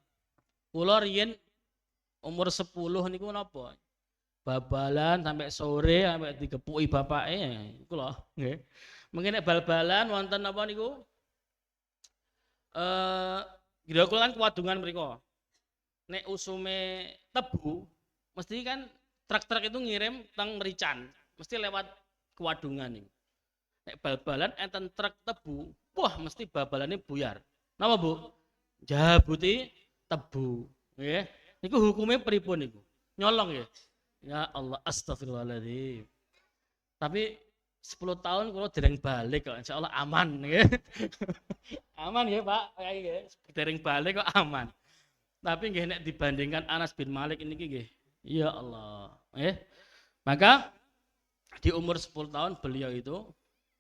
Kula riyen umur 10 niku napa? Babalan sampai sore sampai digepuki bapake iku lho, nggih. Mungkin nek bal-balan wonten napa niku? Kira kula kan kewadungan mriku. Nek usume tebu mesti kan truk-truk itu ngirim teng Merican, mesti lewat kewadungan niku. Nek bal-balan enten truk tebu, wah mesti babalane buyar. Napa Bu? Jabuti tebu, nggih. Niku hukumnya pripun niku? Nyolong ya? Ya Allah, astagfirullahaladzim. Tapi 10 tahun kalau dereng balik kok insya Allah aman ya. Aman ya Pak, kayak dereng balik kok aman. Tapi nggih nek dibandingkan Anas bin Malik ini nggih, ya Allah, Maka di umur 10 tahun beliau itu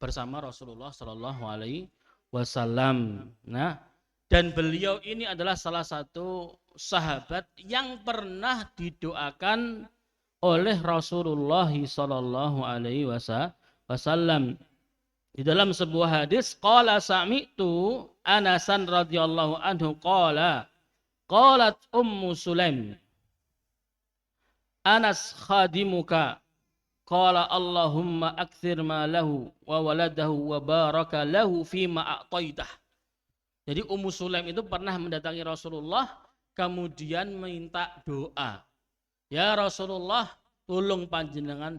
bersama Rasulullah Shallallahu Alaihi Wasallam. Nah, dan beliau ini adalah salah satu sahabat yang pernah didoakan oleh Rasulullah Shallallahu Alaihi Wasallam. Di dalam sebuah hadis, qala sami'tu Anasan radhiyallahu anhu qalat Ummu Sulaim, Anas khadimuka, qala Allahumma akthir ma lahu wa waladahu wa baraka lahu fima a'taitah. Jadi Ummu Sulaim itu pernah mendatangi Rasulullah kemudian minta doa. Ya Rasulullah, tolong panjenengan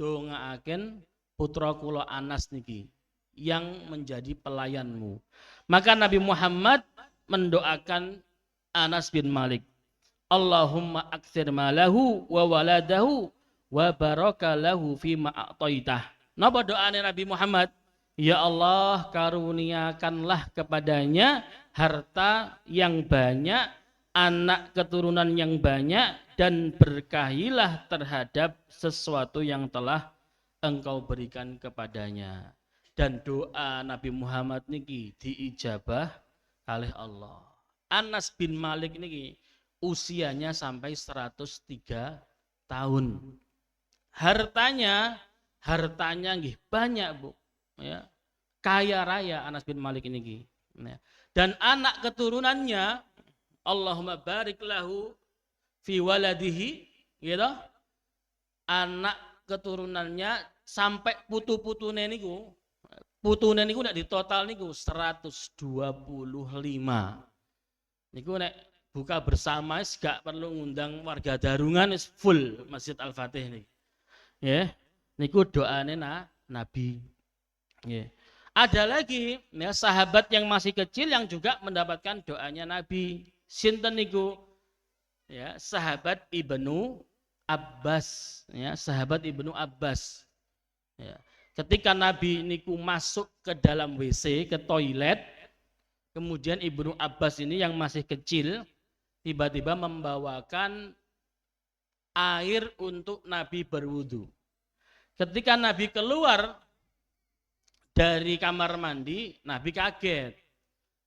dongaaken putra kula Anas niki yang menjadi pelayanmu. Maka Nabi Muhammad mendoakan Anas bin Malik. Allahumma aktsir malahu wa waladahu wa baraka lahu fima a'taitah. Napa doane Nabi Muhammad? Ya Allah, karuniakanlah kepadanya harta yang banyak, anak keturunan yang banyak, dan berkahilah terhadap sesuatu yang telah engkau berikan kepadanya. Dan doa Nabi Muhammad niki diijabah oleh Allah. Anas bin Malik niki usianya sampai 103 tahun. Hartanya nggih banyak, Bu. Ya. Kaya raya Anas bin Malik ini. Ya. Dan anak keturunannya, Allahumma barik lahu fi waladihi, gitu. Anak keturunannya sampai putune niku nek di total niku 125. Niku nek buka bersama gak perlu ngundang warga Darungan, full Masjid Al-Fatih nih. Ya. Niku doane Nabi. Ya. Ada lagi ya, sahabat yang masih kecil yang juga mendapatkan doanya Nabi. Sinten niku? Ya, sahabat Ibnu Abbas, ya, sahabat Ibnu Abbas. Ya. Ketika Nabi niku masuk ke dalam WC, ke toilet, kemudian Ibnu Abbas ini yang masih kecil tiba-tiba membawakan air untuk Nabi berwudu. Ketika Nabi keluar dari kamar mandi, Nabi kaget.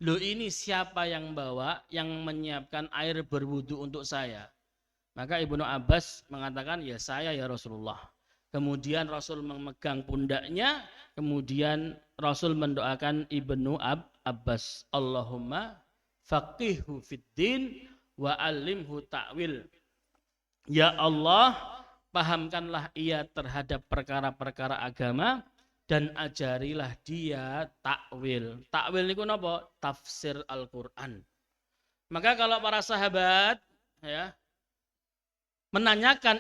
Loh, ini siapa yang bawa, yang menyiapkan air berwudu untuk saya? Maka Ibnu Abbas mengatakan, ya saya ya Rasulullah. Kemudian Rasul memegang pundaknya, kemudian Rasul mendoakan Ibnu Abbas, Allahumma faqihhu fiddin wa alimhu ta'wil. Ya Allah, pahamkanlah ia terhadap perkara-perkara agama dan ajarilah dia takwil. Takwil niku napa? Tafsir Al-Qur'an. Maka kalau para sahabat ya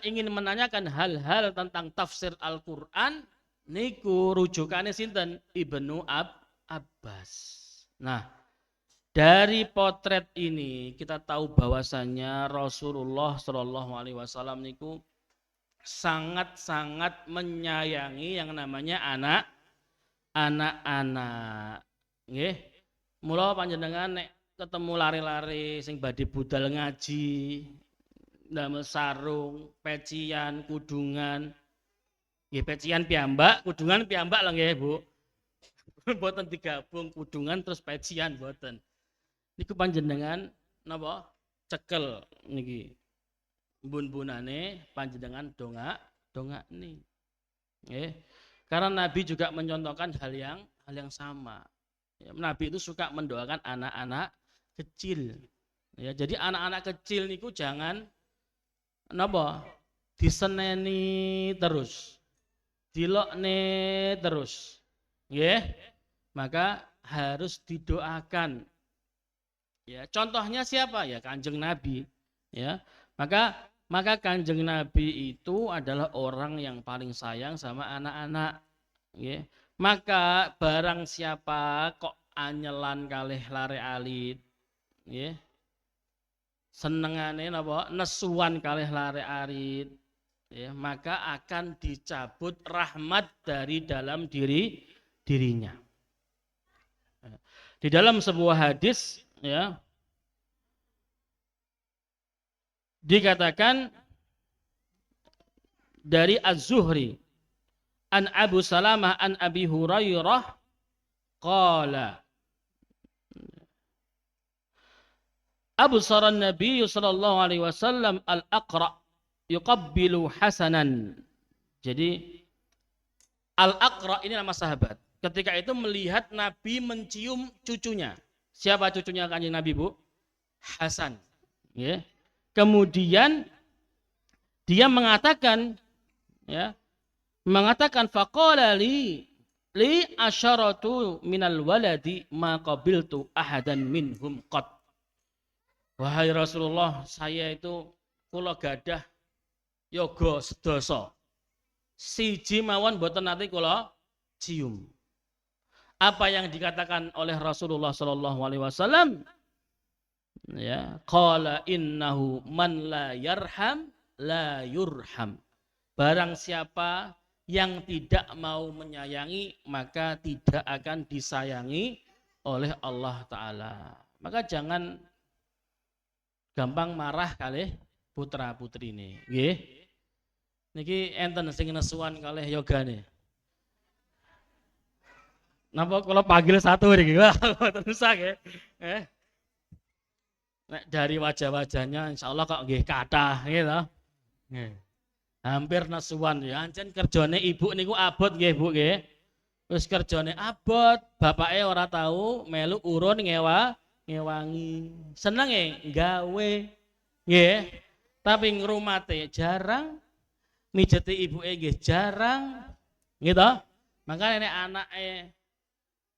ingin menanyakan hal-hal tentang tafsir Al-Qur'an, niku rujukannya sinten? Ibnu Abbas. Nah, dari potret ini kita tahu bahwasannya Rasulullah Shallallahu Alaihi Wasallam niku sangat-sangat menyayangi yang namanya anak-anak. Nggih. Mula panjenengan nek ketemu lari-lari sing badhe budal ngaji, ndamel sarung, pecian, kudungan. Nggih, pecian piyambak, kudungan piyambak lah nggih, Bu. Mboten digabung kudungan terus pecian mboten. Niku panjenengan napa? Cekel niki. Bun-bunane panjenengan donga nih. Karena Nabi juga mencontohkan hal yang sama. Ya, Nabi itu suka mendoakan anak-anak kecil. Ya, jadi anak-anak kecil niku jangan napa? Diseneni terus. Dilokne terus. Nggih. Maka harus didoakan. Ya, contohnya siapa? Ya Kanjeng Nabi. Ya. Maka Kanjeng Nabi itu adalah orang yang paling sayang sama anak-anak. Ya. Maka barang siapa kok anyelan kalih lare alit, ya. Senengane napa? Nesuan kalih lare alit, ya, maka akan dicabut rahmat dari dalam dirinya. Di dalam sebuah hadis, ya, dikatakan dari Az-Zuhri an Abu Salamah an Abi Hurairah qala Abu Saran Nabi sallallahu alaihi wasallam al-Aqra yuqabbilu Hasanan. Jadi Al-Aqra ini nama sahabat. Ketika itu melihat Nabi mencium cucunya. Siapa cucunya Kanjeng Nabi, Bu? Hasan. Ya. Kemudian dia mengatakan, ya, mengatakan faqala li asyaratu minal waladi ma qabiltu ahadan minhum qad. Wahai Rasulullah, saya itu kula gadah yoga sedasa. Siji mawon boten nate kula cium. Apa yang dikatakan oleh Rasulullah sallallahu alaihi wasallam? Ya, qala innahu man la yarham la yurham. Barang siapa yang tidak mau menyayangi maka tidak akan disayangi oleh Allah taala. Maka jangan gampang marah kalih putra-putri ini, nggih. Niki enten sing nesuan kalih yogane. Napa kalau panggil satu niki? Wah, mboten usah nggih. Nek dari wajah-wajahnya insyaallah kok nggih kathah nggih to. Nggih. Hampir nesuan ya. Ancen kerjane ibu niku abot nggih, Bu nggih. Wis kerjane abot, bapake ora tahu melu urun ngewangi. Senenge gawe. Nggih. Tapi ngrumate jarang, mijeti ibuke nggih jarang. Nggih to? Makane nek anake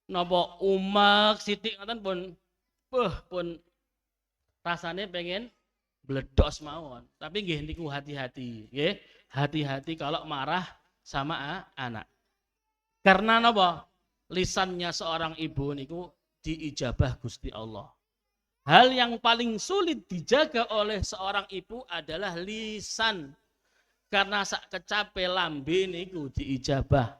napa umek sithik ngoten pun rasane pengen bledos mawon. Tapi nggih niku hati-hati, nggih. Hati-hati kalau marah sama anak. Karena napa? Lisannya seorang ibu niku diijabah Gusti Allah. Hal yang paling sulit dijaga oleh seorang ibu adalah lisan. Karena sak kecape lambe niku diijabah.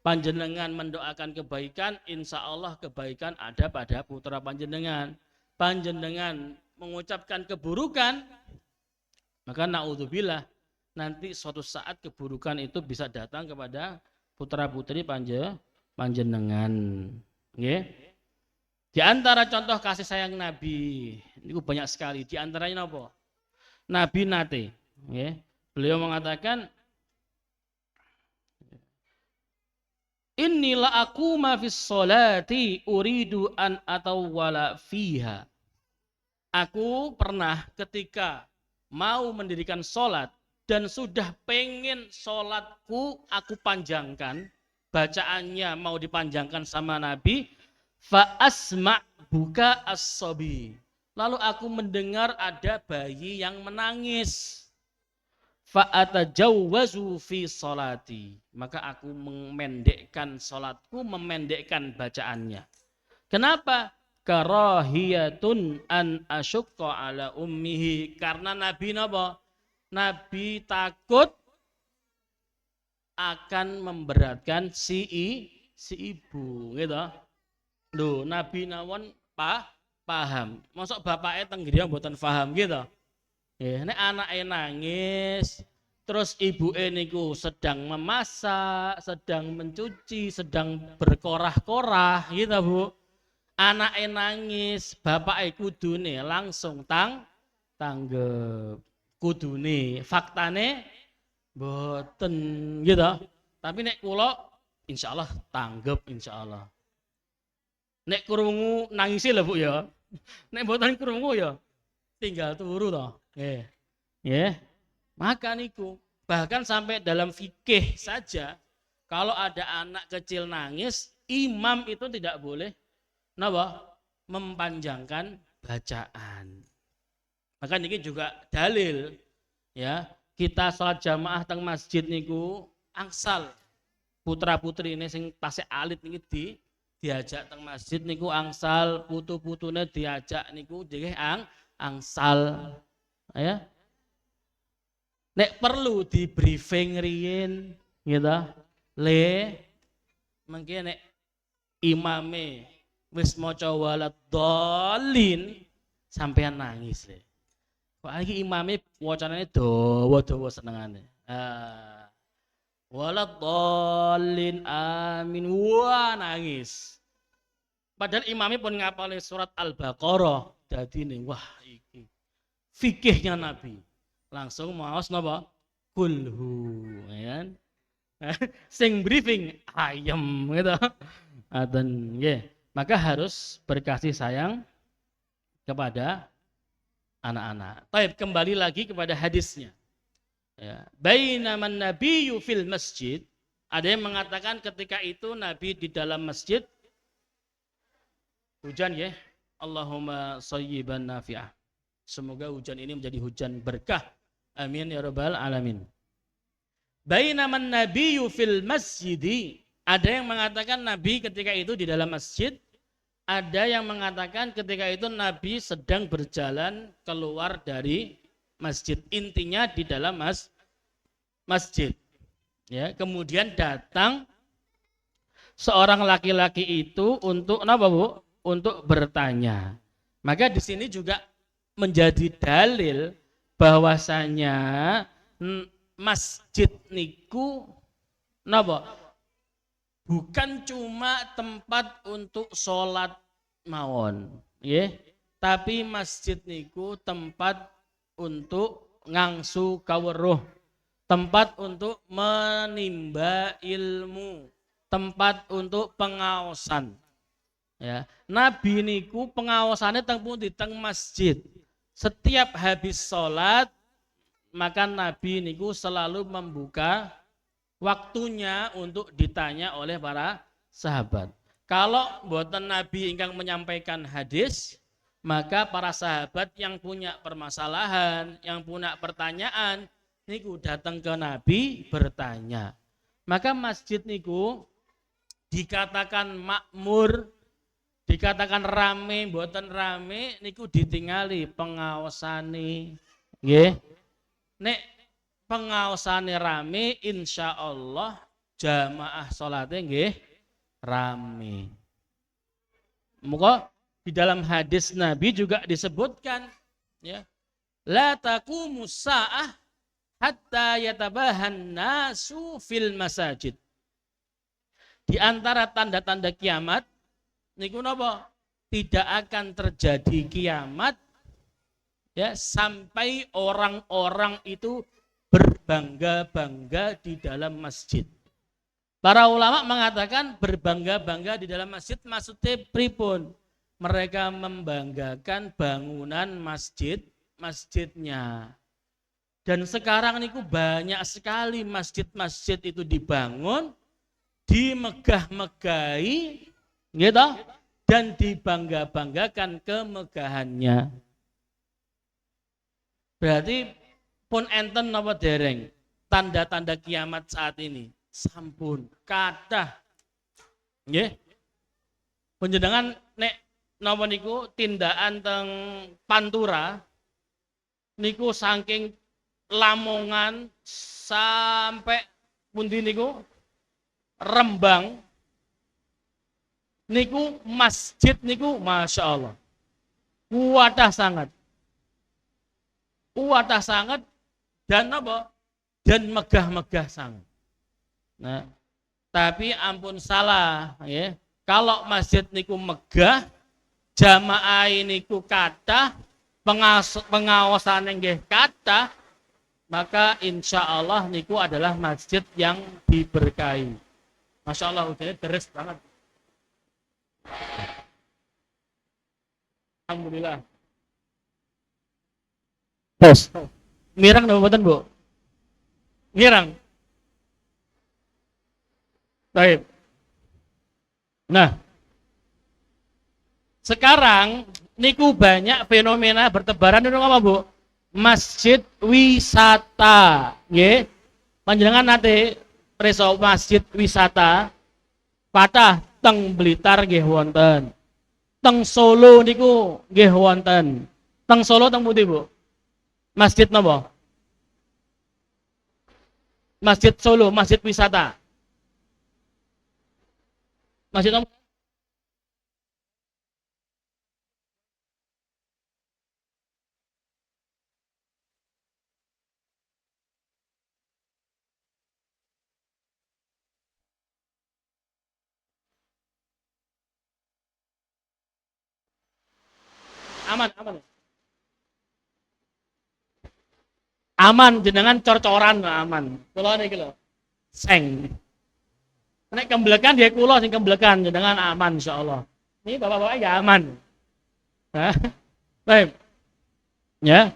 Panjenengan mendoakan kebaikan, insya Allah kebaikan ada pada putra panjenengan. Panjenengan mengucapkan keburukan, maka naudzubillah nanti suatu saat keburukan itu bisa datang kepada putra putri panjenengan. Nggih. Di antara contoh kasih sayang Nabi, ini banyak sekali. Di antaranya apa? Nabi nate, nggih. Beliau mengatakan, Inni la aquma fis sholati uridu an atawwala fiha. Aku pernah ketika mau mendirikan sholat dan sudah pengen sholatku aku panjangkan, bacaannya mau dipanjangkan sama Nabi, fa asma' buka as-sabi. Lalu aku mendengar ada bayi yang menangis. Fa'atajawwazu fi sholati. Maka aku memendekkan sholatku, memendekkan bacaannya. Kenapa? Karahiyatun an asyukka ala ummihi. Karena Nabi napa? Nabi takut akan memberatkan si ibu. Gitu. Loh, Nabi nawon paham. Masuk bapaknya tenggeriang mboten paham gitu. Ya, nek anake nangis, terus ibuke niku sedang memasak, sedang mencuci, sedang berkorah-korah gitu, Bu. Anake nangis, bapake kudune langsung tanggep. Kudune, faktane mboten gitu. Tapi nek kula insyaallah tanggep insyaallah. Nek krungu nangisi lho, Bu ya. Nek mboten krungu ya tinggal turu to. Nggih. Maka niku bahkan sampai dalam fikih saja kalau ada anak kecil nangis, imam itu tidak boleh napa? Mempanjangkan bacaan. Maka niki juga dalil ya, kita sholat jamaah teng masjid niku angsal putra-putri ini sing tasih alit niki diajak teng masjid niku angsal, putu-putune diajak niku nggih angsal. Ya. Nek perlu di briefing riyin gitu. Mungkin nek imame wis maca walad dhalin sampean nangis le. Kok iki imame wacanane dawa-dawa senengane. Waladhdallin amin. Wah, nangis. Padahal imamnya pun ngapalin surat Al-Baqarah. Jadi nih, wah iki fikihnya Nabi. Langsung maos napa? Kulhu, ya kan? Sing briefing ayam gitu. Dan maka harus berkasih sayang kepada anak-anak. Baik, kembali lagi kepada hadisnya. Ya. Bainaman nabiyyu fil masjid, ada yang mengatakan ketika itu Nabi di dalam masjid hujan ya. Allahumma shayyiban nafi'ah. Semoga hujan ini menjadi hujan berkah. Amin ya rabbal alamin. Bainaman nabiyyu fil masjid, ada yang mengatakan Nabi ketika itu di dalam masjid, ada yang mengatakan ketika itu Nabi sedang berjalan keluar dari masjid. Intinya di dalam masjid. Ya, kemudian datang seorang laki-laki itu untuk apa, Bu? Untuk bertanya. Maka di sini juga menjadi dalil bahwasanya masjid niku napa? Bukan cuma tempat untuk sholat mawon, ya. Tapi masjid niku tempat untuk ngangsu kaweruh, tempat untuk menimba ilmu, tempat untuk pengaosan. Ya, Nabi niku pengawasannya teng pundi teng masjid. Setiap habis sholat maka Nabi niku selalu membuka waktunya untuk ditanya oleh para sahabat. Kalau mboten Nabi ingkang menyampaikan hadis, maka para sahabat yang punya permasalahan, yang punya pertanyaan niku datang ke Nabi bertanya. Maka masjid niku dikatakan makmur, dikatakan rame, mboten rame niku ditingali pengaosane. Nggih. Nek pengaosane rame, insya Allah jamaah sholatnya nggih rame. Muga di dalam hadis Nabi juga disebutkan, ya, la taqumu sa'ah hatta yatabahan nasu fil masajid. Di antara tanda-tanda kiamat niku napa? Tidak akan terjadi kiamat ya sampai orang-orang itu berbangga-bangga di dalam masjid. Para ulama mengatakan berbangga-bangga di dalam masjid maksudnya pripun? Mereka membanggakan bangunan masjidnya. Dan sekarang niku banyak sekali masjid-masjid itu dibangun, dimegah-megahi, gitu, dan dibangga-banggakan kemegahannya. Berarti pun enten napa dereng tanda-tanda kiamat saat ini? Sampun kathah. Nggih. Panjenengan nek napa niku tindakan teng Pantura niku saking Lamongan sampai pundi niku Rembang niku masjid niku Masya Allah kuatah sangat dan apa dan megah-megah sangat. Nah, tapi ampun salah ya. Kalau masjid niku megah, jamaah niku kathah, pengawasan nggih kathah, maka insya Allah niku adalah masjid yang diberkahi. Masya Allah hujannya deres banget. Alhamdulillah. Bos, mirang napa mboten, Bu? Mirang. Baik. Nah, sekarang niku banyak fenomena bertebaran itu apa, Bu? Masjid wisata, nggih. Panjenengan nate preso masjid wisata patah teng Blitar nggih wonten. Teng Solo niku nggih wonten. Teng Solo teng pundi, Bu? Masjid napa? Masjid Solo, masjid wisata. Masjid napa? aman. Aman jenengan cor-coran aman. Kula niki lho. Seng. Nek kemblekan dia kula sing kemblekan jenengan aman insyaallah. Ini bapak-bapak ya aman. Hah? Baik. Ya.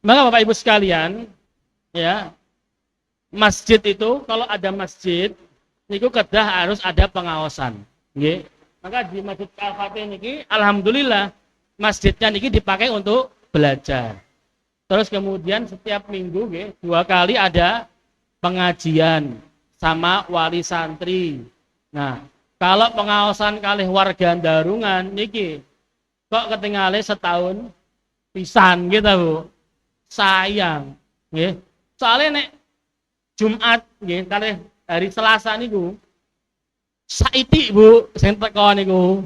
Maka Bapak Ibu sekalian, ya. Masjid itu kalau ada masjid niku kedah harus ada pengawasan. Nggih. Maka di Masjid Al-Fatih niki alhamdulillah masjidnya niki dipakai untuk belajar. Terus kemudian setiap minggu nggih 2 kali ada pengajian sama wali santri. Nah, kalau pengawasan kalih warga Darungan niki kok ketinggalan setahun pisan gitu Bu. Sayang nggih. Soalnya nek Jumat nggih kalih hari Selasa niku saiki Bu sing teko niku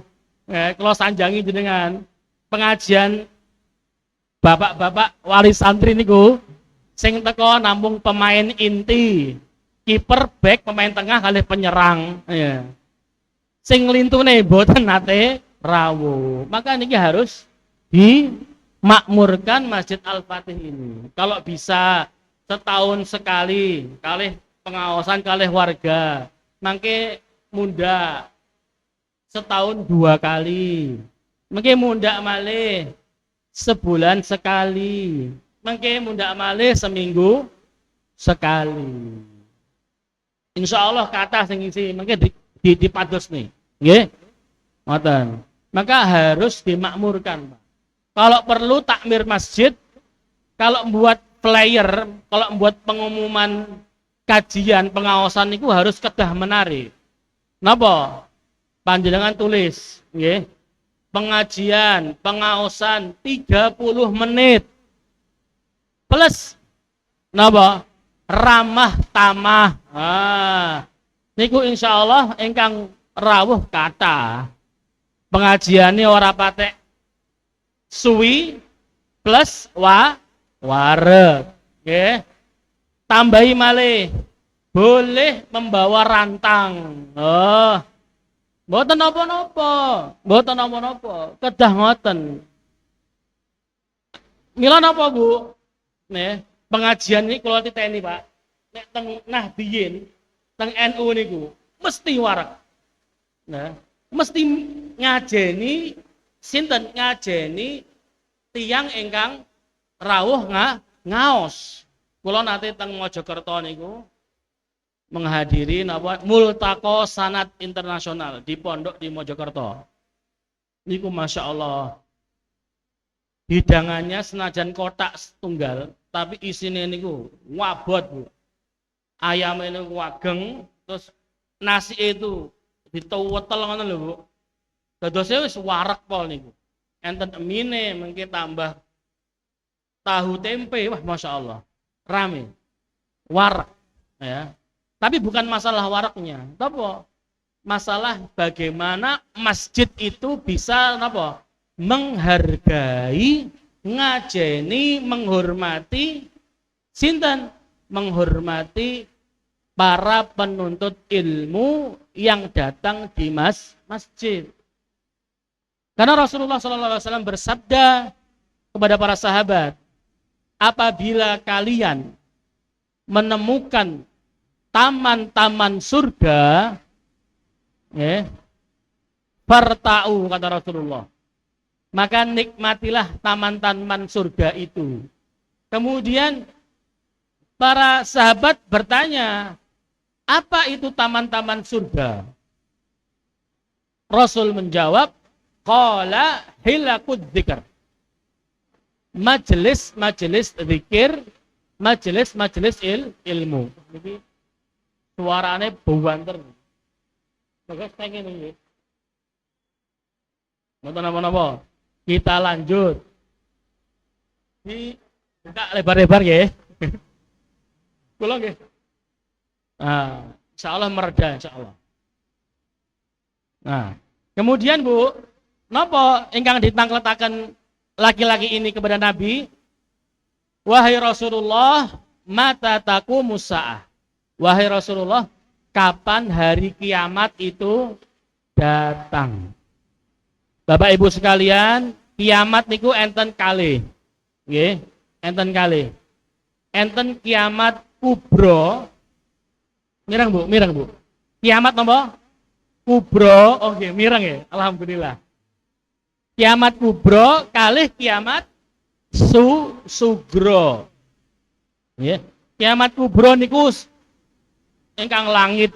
kula sanjangi jenengan pengajian bapak-bapak wali santri niku sing teko nampung pemain inti, kiper, back, pemain tengah kalih penyerang ya. Sing lintune mboten nate rawuh. Maka niki harus dimakmurkan Masjid Al-Fatih ini. Kalau bisa setahun sekali kalih pengawasan kalih warga. Mangke munda setahun 2 kali. Mangke munda malih sebulan sekali. Mangke munda malih seminggu sekali. Insya Allah kata sing isi mangke dipados nih. Nggih. Ngoten. Maka harus dimakmurkan, Pak. Kalau perlu takmir masjid, kalau membuat flyer, kalau membuat pengumuman kajian pengawasan itu harus kedah menarik. Napa? Panjenengan tulis, nggih. Pengajian, pengawasan 30 menit. Plus napa? Ramah tamah. Niku insyaallah ingkang rawuh kata. Pengajiannya ora patek suwi plus wareg. Nggih. Tambahi malih boleh membawa rantang. Mboten napa-napa. Mboten napa-napa. Kedah ngoten. Mila napa, Bu? Nih, pengajian ini kula titeni, Pak. Nek teng Nahdiyin, teng NU niku mesti wareg. Nah, mesti ngajeni sinten ngajeni tiyang ingkang rawuh ngaos. Kula nate teng Mojokerto niku menghadiri napa Multaqo Sanad Internasional di pondok di Mojokerto. Niku Masya Allah hidangannya senajan kotak setunggal tapi isine niku wabot Bu. Ayamnya niku wageng terus nasi itu dituwetel ngono lho Bu. Dadose wis wareg pol niku. Enten emine mengke tambah tahu tempe, wah Masya Allah rame wareg ya. Tapi bukan masalah waraknya, tapi masalah bagaimana masjid itu bisa apa? Menghargai, ngajeni, menghormati sinten, menghormati para penuntut ilmu yang datang di masjid. Karena Rasulullah SAW bersabda kepada para sahabat, apabila kalian menemukan taman-taman surga, farta'u kata Rasulullah, maka nikmatilah taman-taman surga itu. Kemudian para sahabat bertanya, apa itu taman-taman surga? Rasul menjawab, qala hilakud dzikr, majelis-majelis zikir, majelis-majelis ilmu. Jadi suarane buanter. Bagus pengen ini. Nonton apa-apa. Kita lanjut. Buka lebar-lebar ya. Kula nggih. Nah, insyaallah mereda insyaallah. Nah, kemudian Bu, napa ingkang ditangkletaken laki-laki ini kepada Nabi? Wahai Rasulullah, mata taqumus saah. Wahai Rasulullah, kapan hari kiamat itu datang? Bapak Ibu sekalian, kiamat niku enten kalih. Nggih, enten kalih. Enten kiamat kubro. Mirang Bu. Kiamat napa? Kubro. Oh nggih, mirang ya. Alhamdulillah. Kiamat kubro kalih kiamat sugro. Nggih. Kiamat kubro niku ingkang langit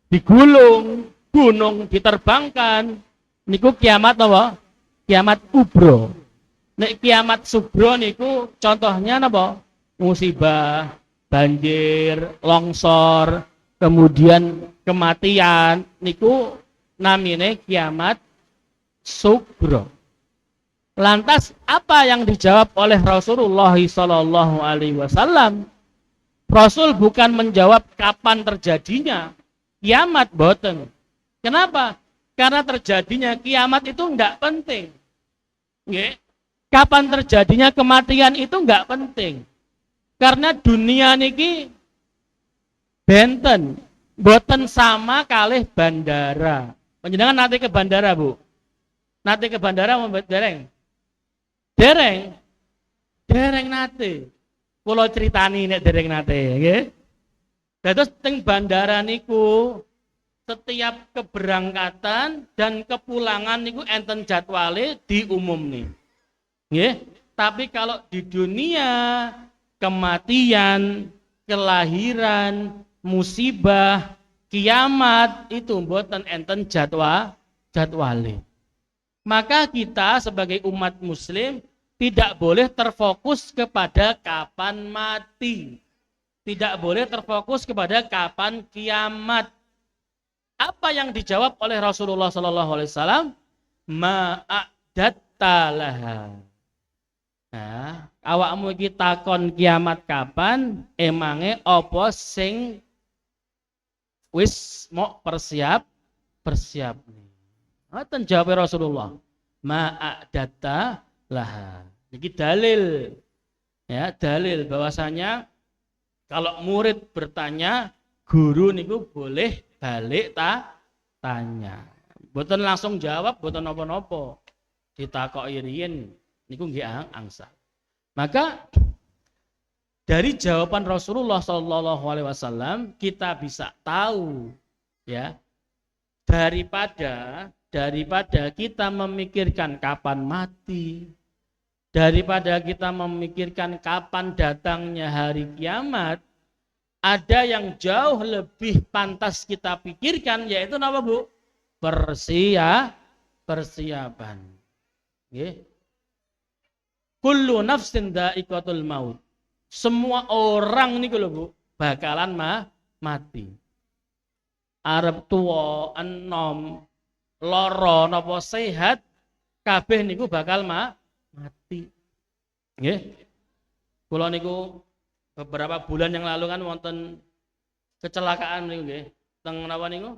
digulung, gunung diterbangkan. Niku kiamat napa? Kiamat kubro. Nek kiamat sugro niku contohnya napa? Musibah, banjir, longsor, kemudian kematian niku namine kiamat sugro. Lantas apa yang dijawab oleh Rasulullah sallallahu alaihi wasallam? Rasul bukan menjawab kapan terjadinya kiamat, boten. Kenapa? Karena terjadinya kiamat itu enggak penting. Nggih. Kapan terjadinya kematian itu enggak penting. Karena dunia niki benten, boten sama kalih bandara. Panjenengan nate ke bandara, Bu? Nate ke bandara mau dereng? Dereng nate. Kula critani nek dereng nate, nggih. Dados teng bandara niku setiap keberangkatan dan kepulangan niku enten jadwale diumumni. Nggih. Tapi kalau di dunia kematian, kelahiran, musibah, kiamat itu mboten enten jadwale. Maka kita sebagai umat muslim tidak boleh terfokus kepada kapan mati. Tidak boleh terfokus kepada kapan kiamat. Apa yang dijawab oleh Rasulullah SAW? Ma'adatta laha. Nah, awakmu iki takon kiamat kapan? Emange apa sing wis mau persiap? Ngoten jawab Rasulullah. Ma'adatta laha. Ini dalil. Ya, dalil bahwasanya kalau murid bertanya, guru niku boleh balik tanya. Boten langsung jawab, boten napa-napa. Ditakoki riyin niku nggih angsa. Maka dari jawaban Rasulullah SAW kita bisa tahu ya, daripada kita memikirkan kapan mati, daripada kita memikirkan kapan datangnya hari kiamat, ada yang jauh lebih pantas kita pikirkan, yaitu apa, Bu? Persiapan. Nggih. Kullu nafsin dha'iqatul maut. Semua orang niku lho, Bu, bakalan mati. Arep tuwa, enom, lara napa sehat, kabeh niku bakal mati. Nggih. Kula niku beberapa bulan yang lalu kan wonten kecelakaan niku nggih. Teng napa niku?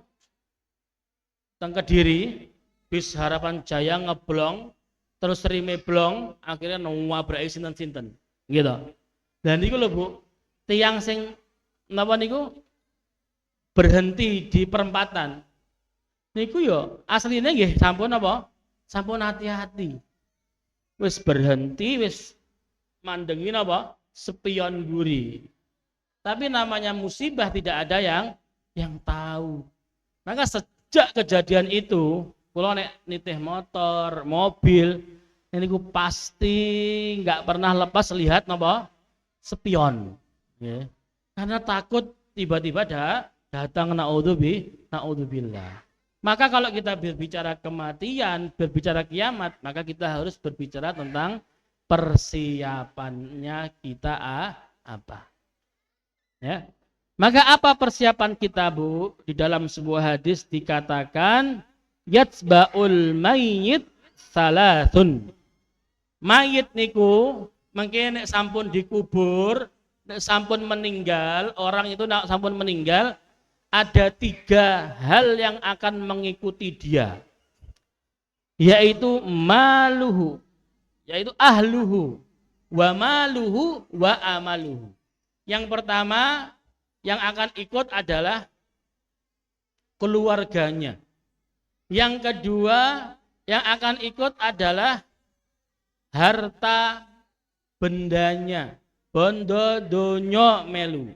Teng Kediri, bis Harapan Jaya ngeblong, terus rime blong, akhirnya nabraki sinten-sinten. Gitu. Dan niku lho, Bu, tiang sing napa niku berhenti di perempatan. Niku yo asline nggih sampun apa? Sampun hati-hati. Wis berhenti, wis mandengi napa? Spion guri. Tapi namanya musibah tidak ada yang tahu. Maka sejak kejadian itu, kula nek nitih motor, mobil, niku pasti nggak pernah lepas lihat napa? Spion. Ya. Karena takut tiba-tiba datang naudzubillah. Maka kalau kita berbicara kematian, berbicara kiamat, maka kita harus berbicara tentang persiapannya kita apa. Ya. Maka apa persiapan kita, Bu? Di dalam sebuah hadis dikatakan yatsba'ul mayyit salasun. Mayit niku mungkin nek sampun dikubur, nek sampun meninggal, orang itu nek sampun meninggal, ada 3 hal yang akan mengikuti dia, yaitu maluhu, yaitu ahluhu, wa maluhu, wa amaluhu. Yang pertama yang akan ikut adalah keluarganya. Yang kedua yang akan ikut adalah harta bendanya, bondo donya melu.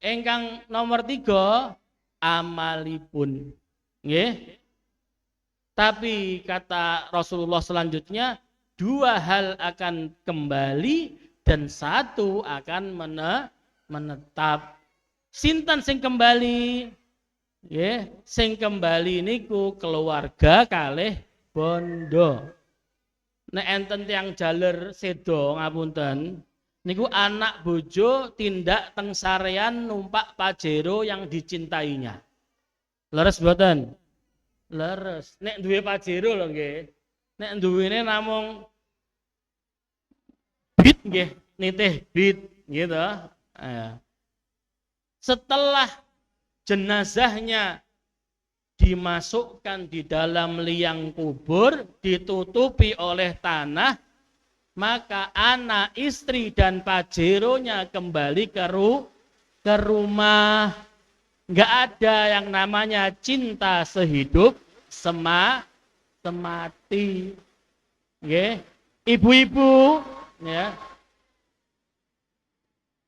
Ingkang nomor 3 amalipun. Nggih. Tapi kata Rasulullah selanjutnya 2 hal akan kembali dan 1 akan menetap. Sinten sing kembali? Nggih, sing kembali niku keluarga kalih bondo. Nek enten tiyang jaler sedo ngapunten, niku anak bojo tindak teng sarean numpak Pajero yang dicintainya. Leres mboten? Leres. Nek duwe Pajero lho nggih. Nek duwene namung Beat nggih, nitih Beat gitu. Setelah jenazahnya dimasukkan di dalam liang kubur, ditutupi oleh tanah, maka anak, istri dan Pajeronya kembali ke rumah. Nggak ada yang namanya cinta sehidup semati. Nggih. Ibu-ibu ya.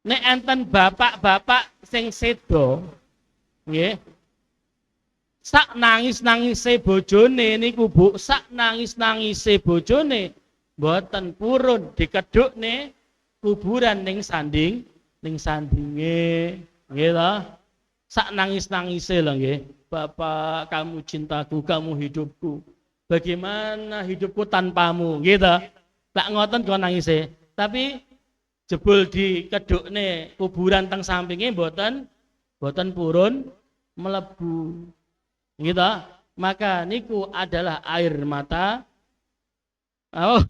Nek enten bapak-bapak sing sedo nggih. Sak nangis-nangise bojone niku Bu, sak nangis-nangise bojone mboten purun dikedhukne kuburan ning sandinge nggih to. Sak nangis-nangise lho nggih. Bapak, kamu cintaku, kamu hidupku. Bagaimana hidupku tanpamu gitu. Lak ngoten kok nangise. Tapi jebul dikedhukne kuburan teng sampinge mboten purun melebu. Gitu. Maka niku adalah air mata. Oh,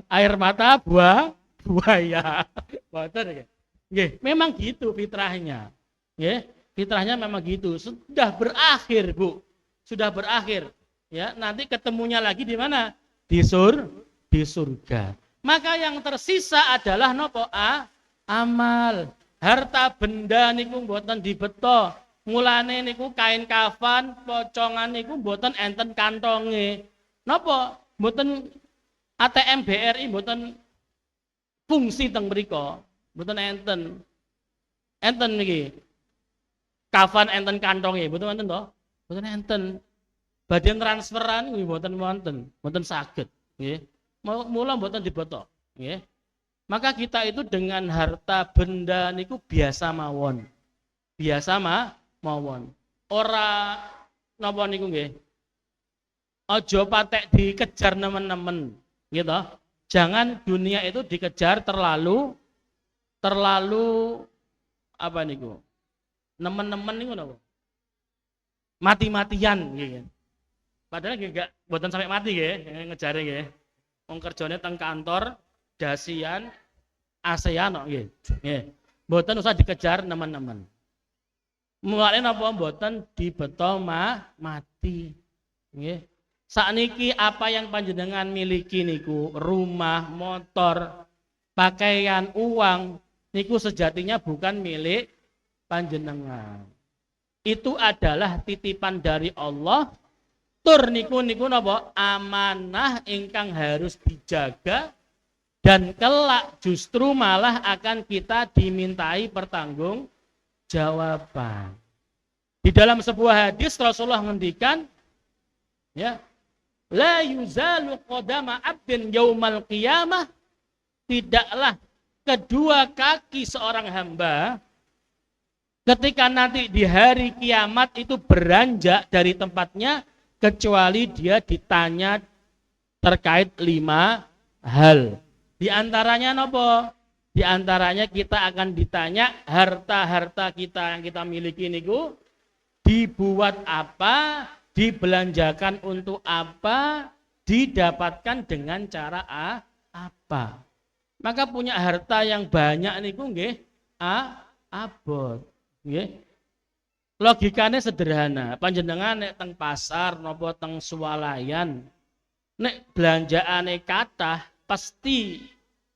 air mata buaya. Mboten nggih. Nggih, memang gitu fitrahnya. Nggih, fitrahnya memang gitu. Sudah berakhir, Bu. Sudah berakhir. Ya, nanti ketemunya lagi di mana? Di surga. Maka yang tersisa adalah nopo? Amal. Harta benda niku mboten dibeto. Mulane niku kain kafan, pocongan niku mboten enten kantonge. Napa? Mboten ATM BRI mboten fungsi teng mriku. Mboten enten. Enten niki. Kafan enten kantonge, mboten enten to? Mboten enten. Badhe transferan kuwi mboten wonten, mboten saged, nggih. Mula mboten dibeto, nggih. Maka kita itu dengan harta benda niku biasa mawon. Biasa mawon. Ora napa niku nggih. Aja patek dikejar nemen-nemen, gitu. Jangan dunia itu dikejar terlalu apa niku? Nemen-nemen niku napa? Mati-matian nggih. Padahal nggih mboten sampai mati nggih, ngejare nggih. Wong kerjane teng kantor, dasian, ASEAN kok nggih. Nggih. Mboten usah dikejar nemen-nemen. Mulane napa mboten dibeto mati. Nggih. Sakniki apa yang panjenengan miliki niku, rumah, motor, pakaian, uang, niku sejatinya bukan milik panjenengan. Itu adalah titipan dari Allah. Tur niku napa? Amanah ingkang harus dijaga dan kelak justru malah akan kita dimintai pertanggungjawaban. Di dalam sebuah hadis Rasulullah ngendikan, ya, la yuzalu qadama abdin yaumal qiyamah, tidaklah kedua kaki seorang hamba ketika nanti di hari kiamat itu beranjak dari tempatnya kecuali dia ditanya terkait 5 hal. Di antaranya nopo? Di antaranya kita akan ditanya harta-harta kita yang kita miliki niku dibuat apa, dibelanjakan untuk apa, didapatkan dengan cara apa. Maka punya harta yang banyak niku nggih abot, nggih. Logikanya sederhana, panjenengan nek teng pasar napa teng swalayan nek belanjaane kathah pasti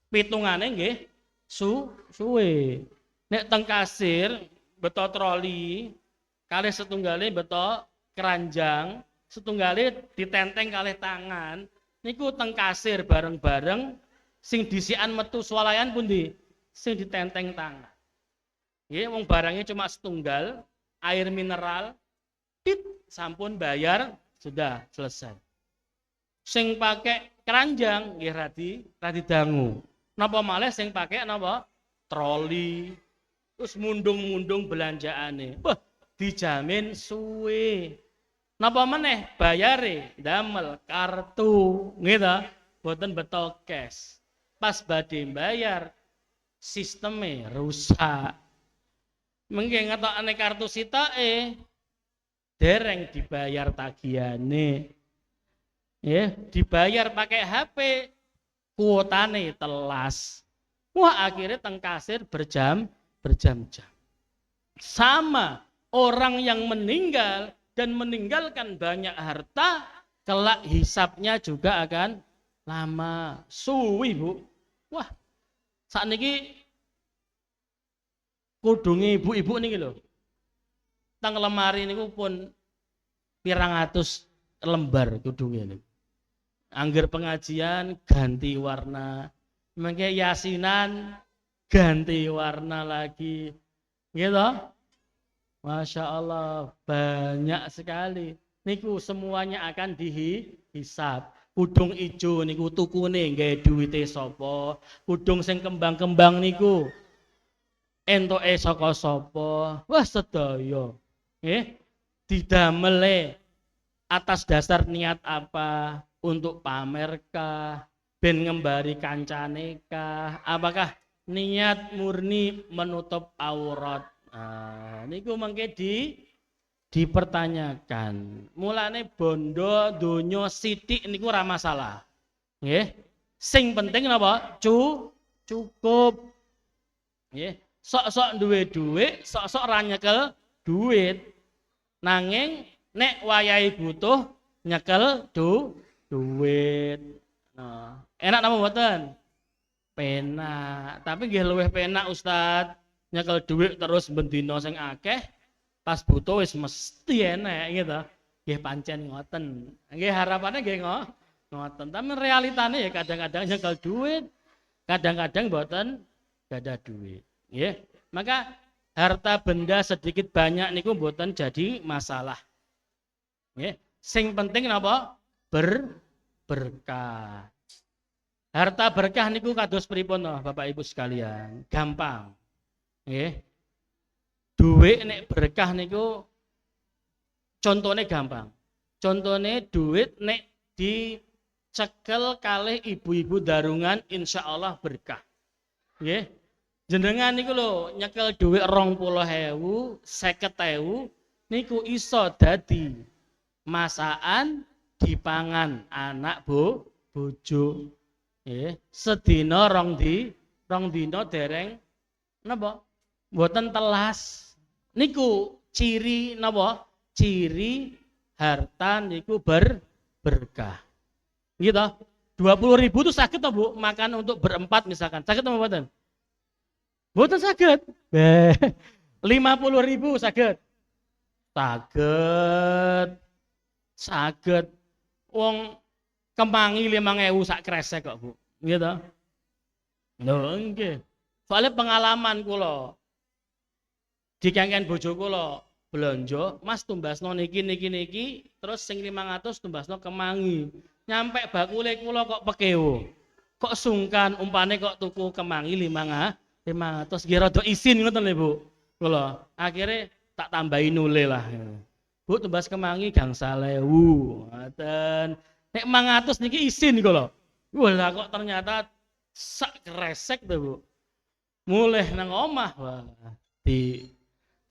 pitungane nggih suwe. Nek teng kasir beto troli kalih setunggale beto keranjang, setunggale ditenteng kalih tangan, niku teng kasir bareng-bareng, sing disikan metu swalayan pundi? Sing ditenteng tangan. Nggih, wong barangnya cuma setunggal, air mineral, tit, sampun bayar, sudah selesai. Sing pakai keranjang nggih radi dangu. Napa malih sing pakai napa? Troli. Terus mundung-mundung belanjaane. Wah, dijamin suwe. Napa meneh bayare damel kartu, gitu. Boten beto cash. Pas badhe bayar sisteme rusak. Mengke ngetokane kartu sitoke dereng dibayar tagihane. Ya, dibayar pakai HP, kuotane telas. Wah, akhirnya teng kasir berjam-jam. Sama orang yang meninggal dan meninggalkan banyak harta, kelak hisapnya juga akan lama. Suwi, Bu. Wah, saat ini kudungi ibu-ibu niki lho. Tang lemari niku pun pirang atus lembar kudunge niku. Angger pengajian ganti warna. Mengke yasinan ganti warna lagi. Gitu. Masya Allah, banyak sekali. Niku semuanya akan dihisap. Kudung ijo niku tukune nggih duwite sapa? Kudung sing kembang-kembang niku entuke saka sapa? Wah sedaya. Nggih, didamele atas dasar niat apa? Untuk pamerkah? Ben ngembari kancane kah? Apakah niat murni menutup aurat? Nah, niku mengke dipertanyakan. Mulane bondo donya sithik niku ora masalah. Nggih. Sing penting napa? Cukup. Nggih. Sok-sok duwe dhuwit, sok-sok ora nyekel duit. Nanging nek wayahe butuh nyekel duit. Nah, enak napa mboten? Penak. Tapi nggih luwih penak Ustaz nyekel duit terus bendina sing akeh, pas butuh wis mesti enak gitu. Nggih pancen ngoten. Nggih harapannya nggih ngoten. Tapi realitane ya kadang-kadang nyekel duit, kadang-kadang mboten gadah duit. Nggih. Maka harta benda sedikit banyak niku mboten jadi masalah. Nggih. Sing penting napa? Berkah. Harta berkah niku kados pripun Bapak Ibu sekalian? Gampang. Nggih. Duit nek berkah niku contone gampang. Contone duit nek dicekel kalih ibu-ibu darungan insyaallah berkah. Nggih. Jenengan niku lho nyekel duit 20.000, 50.000 niku iso dadi masakan dipangan anak bojo. Nggih. Sedina rong dina dereng napa? Mboten telas. Niku ciri napa? Ciri harta niku berkah. Gitu. 20.000 itu sakit toh Bu makan untuk berempat misalkan. Sakit apa mboten? Mboten sakit. 50.000 sakit. Saged. Wong kemangi 5.000 sak kresek kok Bu. Gitu. Lho nggih. Soalnya pengalaman kula dikengken bojo kula belanja, Mas tumbasno niki, terus sing 500 tumbasno kemangi. Nyampe bakule kula kok pekeo. Kok sungkan umpane kok tuku kemangi 500. Nggih rada isin ngoten lho Bu. Kula akhirnya tak tambahi nule lah. Bu tumbas kemangi gangsal 1.000. Ngoten. Nek 500 niki isin kula. Wah kok ternyata sak kresek to Bu. Mulih nang omah wah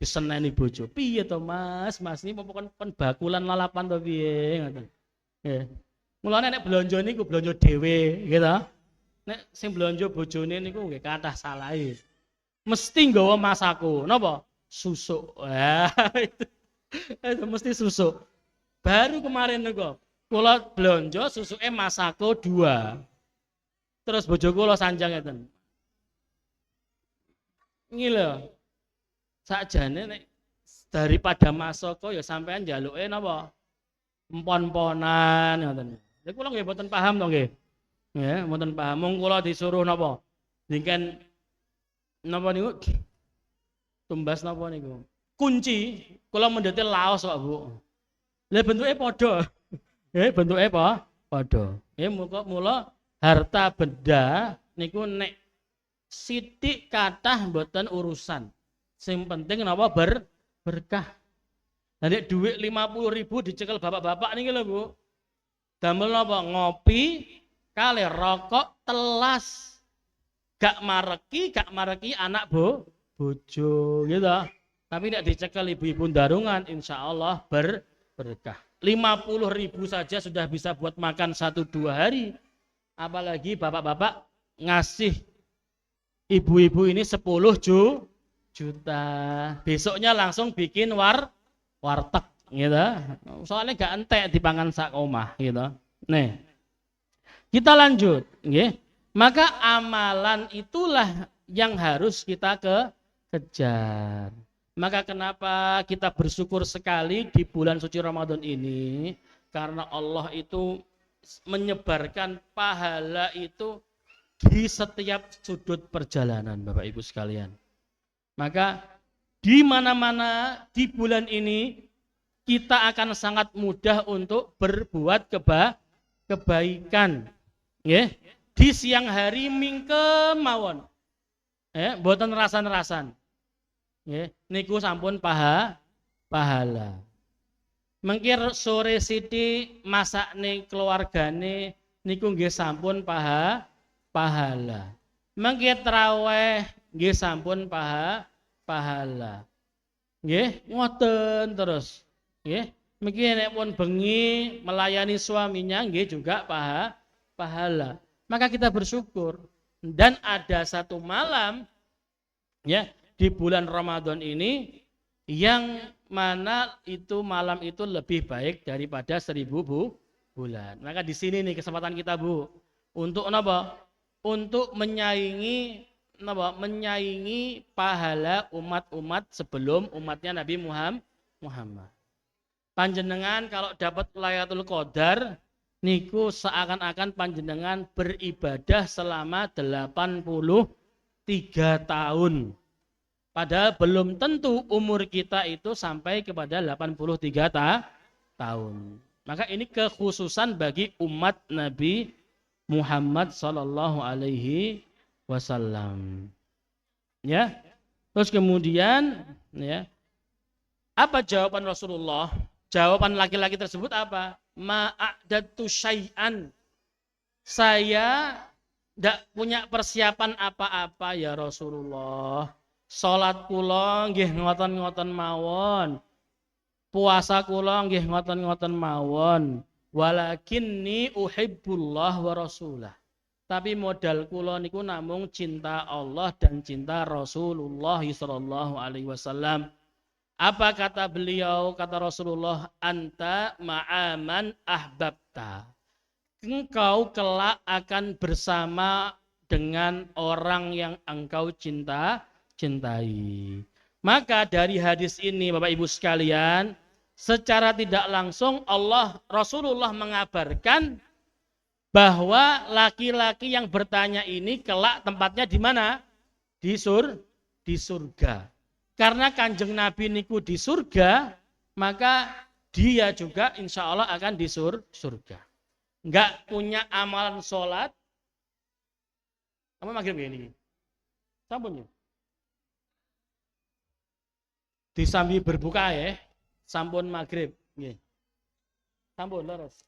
diseneni bojo. Piye to Mas? Mas niki pokoknya bakulan lalapan to piye ngoten. Nggih. Mulane nek blonjo niku blonjo dhewe, gitu. Nek sing blonjo bojone niku nggih kathah salahe. Mesti nggawa masako. Napa? Susuk. Wah, itu mesti susuk. Baru kemarin niku kula blonjo susuke masako 2. Terus bojo kula sanjang ngeten. Ini lho, sakjane nek daripada masoko ya sampean njaluke napa? Empon-emponan ngoten. Ya kula nggih mboten paham to nggih. Ya, mboten paham. Mung kula disuruh napa? Dingken napa niku? Tumbas napa niku? Kunci, kula mendete laos kok, Bu. Lah bentuke padha. Bentuke apa? Padha. Mula harta benda niku nek sithik kathah mboten urusan. Sing penting napa berkah. Lah nek dhuwit 50.000 dicekel bapak-bapak niki lho, Bu. Damel napa? Ngopi, kali rokok, telas. Gak mareki anak bojo gitu. Tapi nek dicekel ibu-ibu darungan insya Allah berkah. 50.000 saja sudah bisa buat makan 1-2 hari. Apalagi bapak-bapak ngasih ibu-ibu ini 10 juta. Besoknya langsung bikin warteg gitu. Soalnya gak entek dipangan sak omah gitu. Nih. Kita lanjut, nggih. Maka amalan itulah yang harus kita kejar. Maka kenapa kita bersyukur sekali di bulan suci Ramadan ini? Karena Allah itu menyebarkan pahala itu di setiap sudut perjalanan, Bapak Ibu sekalian. Maka di mana-mana di bulan ini kita akan sangat mudah untuk berbuat kebaikan. Nggih. Di siang hari mingkem mawon. Mboten rasan-rasan. Nggih, niku sampun pahala. Mengkir sore sithik masakne keluargane niku nggih sampun pahala. Mengkir traweh nggih sampun pahala. Nggih, ngoten terus. Nggih, mungkin nek pun bengi melayani suaminya nggih juga pahala. Maka kita bersyukur. Dan ada satu malam ya di bulan Ramadan ini yang mana itu malam itu lebih baik daripada 1000 bulan. Maka di sini nih kesempatan kita, Bu, untuk apa? Untuk menyaingi apa? Menyaingi pahala umat-umat sebelum umatnya Nabi Muhammad. Panjenengan kalau dapat Lailatul Qadar niku seakan-akan panjenengan beribadah selama 83 tahun. Padahal belum tentu umur kita itu sampai kepada 83 tahun. Maka ini kekhususan bagi umat Nabi Muhammad sallallahu alaihi wasallam. Ya. Terus kemudian ya. Apa jawaban Rasulullah? Jawaban laki-laki tersebut apa? Ma'adatu syai'an. Saya tidak punya persiapan apa-apa ya Rasulullah. Salat kula nggih ngoten-ngoten mawon. Puasa kula nggih ngoten-ngoten mawon. Walakinni uhibbullah wa rasulah. Tapi modal kula niku namung cinta Allah dan cinta Rasulullah sallallahu alaihi wasallam. Apa kata beliau? Kata Rasulullah, anta ma'aman ahbabta. Engkau kelak akan bersama dengan orang yang engkau cintai. Maka dari hadis ini Bapak Ibu sekalian, secara tidak langsung Rasulullah mengabarkan bahwa laki-laki yang bertanya ini kelak tempatnya di mana? Di surga. Karena Kanjeng Nabi niku di surga, maka dia juga insya Allah akan di surga. Enggak punya amalan sholat. Apa maghrib ini? Sampun ya? Disambi berbuka ya, sampun maghrib. Sampun terus.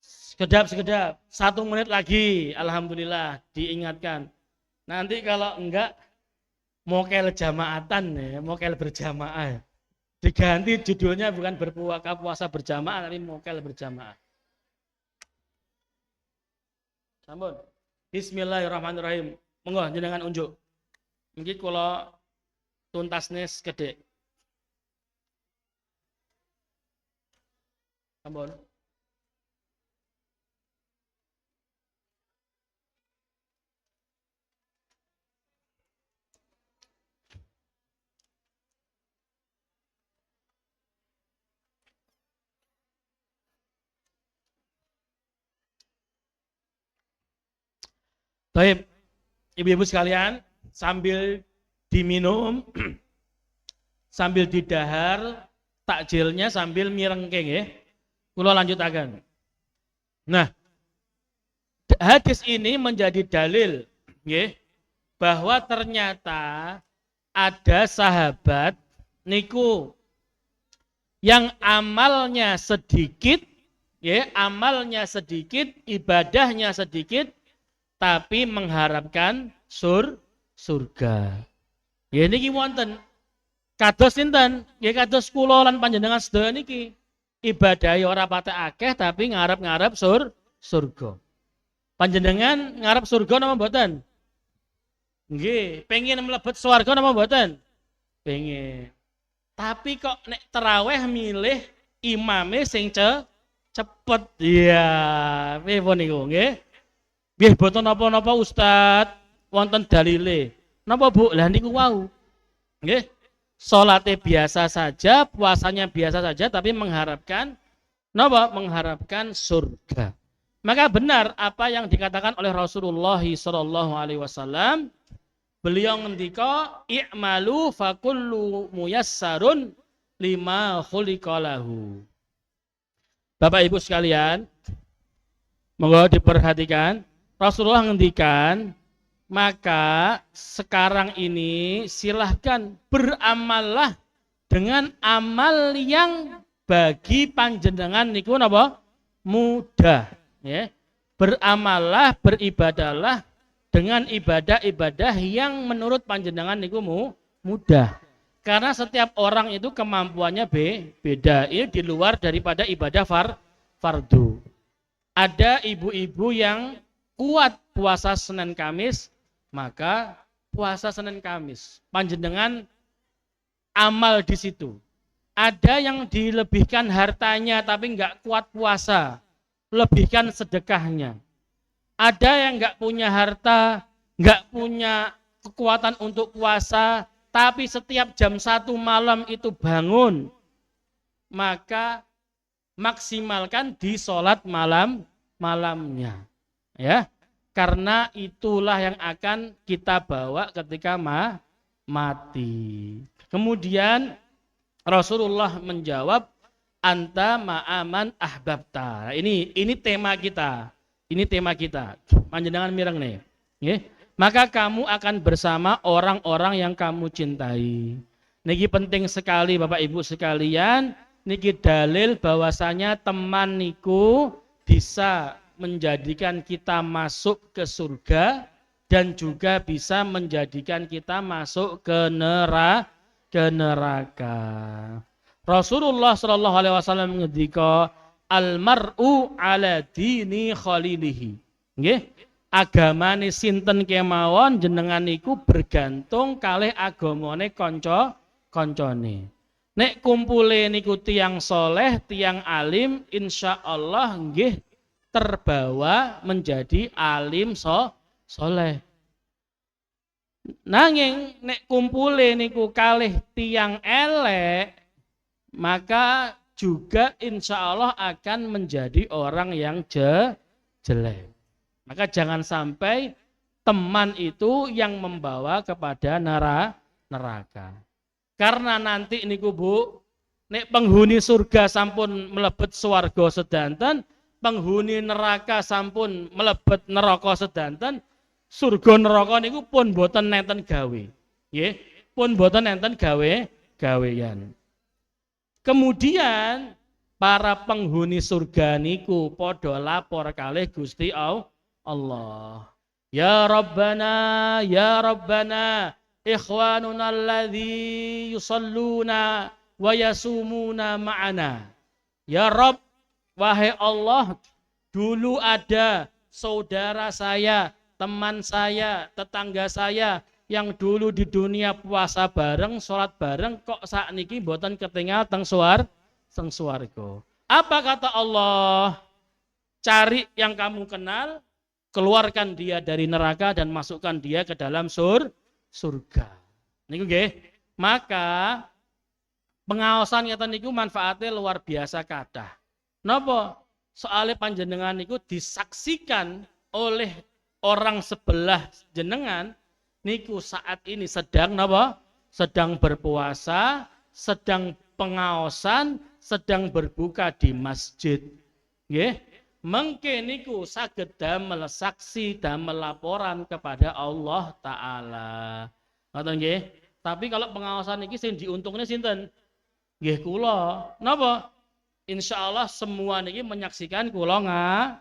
Sekedap. 1 menit lagi, alhamdulillah diingatkan. Nanti kalau enggak mokel jamaatan ya, mokel berjamaah. Diganti judulnya bukan berpuasa puasa berjamaah, tapi mokel berjamaah. Sampun. Bismillahirrahmanirrahim. Monggo jenengan unjuk. Mungkin kalau tuntasnya gede. Sampun. Baik, ibu-ibu sekalian, sambil diminum, sambil didahar, takjilnya sambil mirengke nggih. Kula lanjutaken. Nah, hadis ini menjadi dalil nggih bahwa ternyata ada sahabat niku yang amalnya sedikit, ya, amalnya sedikit, ibadahnya sedikit, tapi mengharapkan surga. Ya niki wonten kados sinten? Ya kados kula lan panjenengan sedaya niki. Ibadah ora patek akeh tapi ngarep-ngarep surga. Panjenengan ngarep surga napa mboten? Nggih, pengen mlebet swarga napa mboten? Pengen. Tapi kok nek terawih milih imame sing cepet. Iya, pripun niku nggih? Nggih boten napa-napa Ustaz, wonten dalile. Napa Bu? Lah niku wau. Nggih. Salate biasa saja, puasanya biasa saja tapi mengharapkan napa? Mengharapkan surga. Maka benar apa yang dikatakan oleh Rasulullah sallallahu alaihi wasallam. Beliau ngendika i'malu fakullu muyassarun lima khuliqalahu. Bapak Ibu sekalian, monggo diperhatikan, Rasulullah ngendikan, maka sekarang ini silahkan beramallah dengan amal yang bagi panjenengan niku napa? Mudah, ya. Beramallah, beribadahlah dengan ibadah-ibadah yang menurut panjenengan niku mudah. Karena setiap orang itu kemampuannya beda. Ini di luar daripada ibadah fardu. Ada ibu-ibu yang kuat puasa Senin Kamis, maka puasa Senin Kamis. Panjenengan amal di situ. Ada yang dilebihkan hartanya tapi nggak kuat puasa, lebihkan sedekahnya. Ada yang nggak punya harta, nggak punya kekuatan untuk puasa, tapi setiap jam 1 malam itu bangun, maka maksimalkan di sholat malamnya, ya, karena itulah yang akan kita bawa ketika mati. Kemudian Rasulullah menjawab, anta ma'aman ahbabta. Ini tema kita. Ini tema kita. Panjenengan mireng nih. Nggih. Maka kamu akan bersama orang-orang yang kamu cintai. Niki penting sekali Bapak Ibu sekalian. Niki dalil bahwasanya teman niku bisa menjadikan kita masuk ke surga dan juga bisa menjadikan kita masuk ke neraka. Rasulullah Shallallahu Alaihi Wasallam ngendika, almar'u ala dini khalilihi. Nggih, agamane sinten kemawon jenengan niku bergantung kalih agamane kanca-kancane. Nek kumpule niku tiyang soleh, tiyang alim, insyaallah nggih terbawa menjadi alim soleh. Nanging nek kumpule niku kalih tiyang elek, maka juga insya Allah akan menjadi orang yang jelek. Maka jangan sampai teman itu yang membawa kepada neraka. Karena nanti niku Bu, nek penghuni surga sampun mlebet swarga sedanten, penghuni neraka sampun mlebet neraka sedanten, surga neraka niku pun boten nenten gawe. Nggih, pun boten nenten gawean. Kemudian para penghuni surga niku padha lapor kalih Gusti Allah. Ya Rabbana, ikhwanuna alladzi yusalluna wa yasumuna ma'ana. Ya Rabb, wahai Allah, dulu ada saudara saya, teman saya, tetangga saya yang dulu di dunia puasa bareng, sholat bareng, kok sakniki mboten ketinggal teng swarga. Apa kata Allah? Cari yang kamu kenal, keluarkan dia dari neraka dan masukkan dia ke dalam surga. Niku nggih. Maka pengaosan ngeten niku manfaatnya luar biasa kathah. Napa? Soale panjenengan niku disaksikan oleh orang sebelah jenengan niku saat ini sedang napa? Sedang berpuasa, sedang pengaosan, sedang berbuka di masjid. Nggih. Mengke niku saged damel saksi, damel laporan kepada Allah taala. Ngoten nggih. Tapi kalau pengawasan iki sing diuntungnya sinten? Nggih kula. Napa? Insyaallah semua niki menyaksikan kula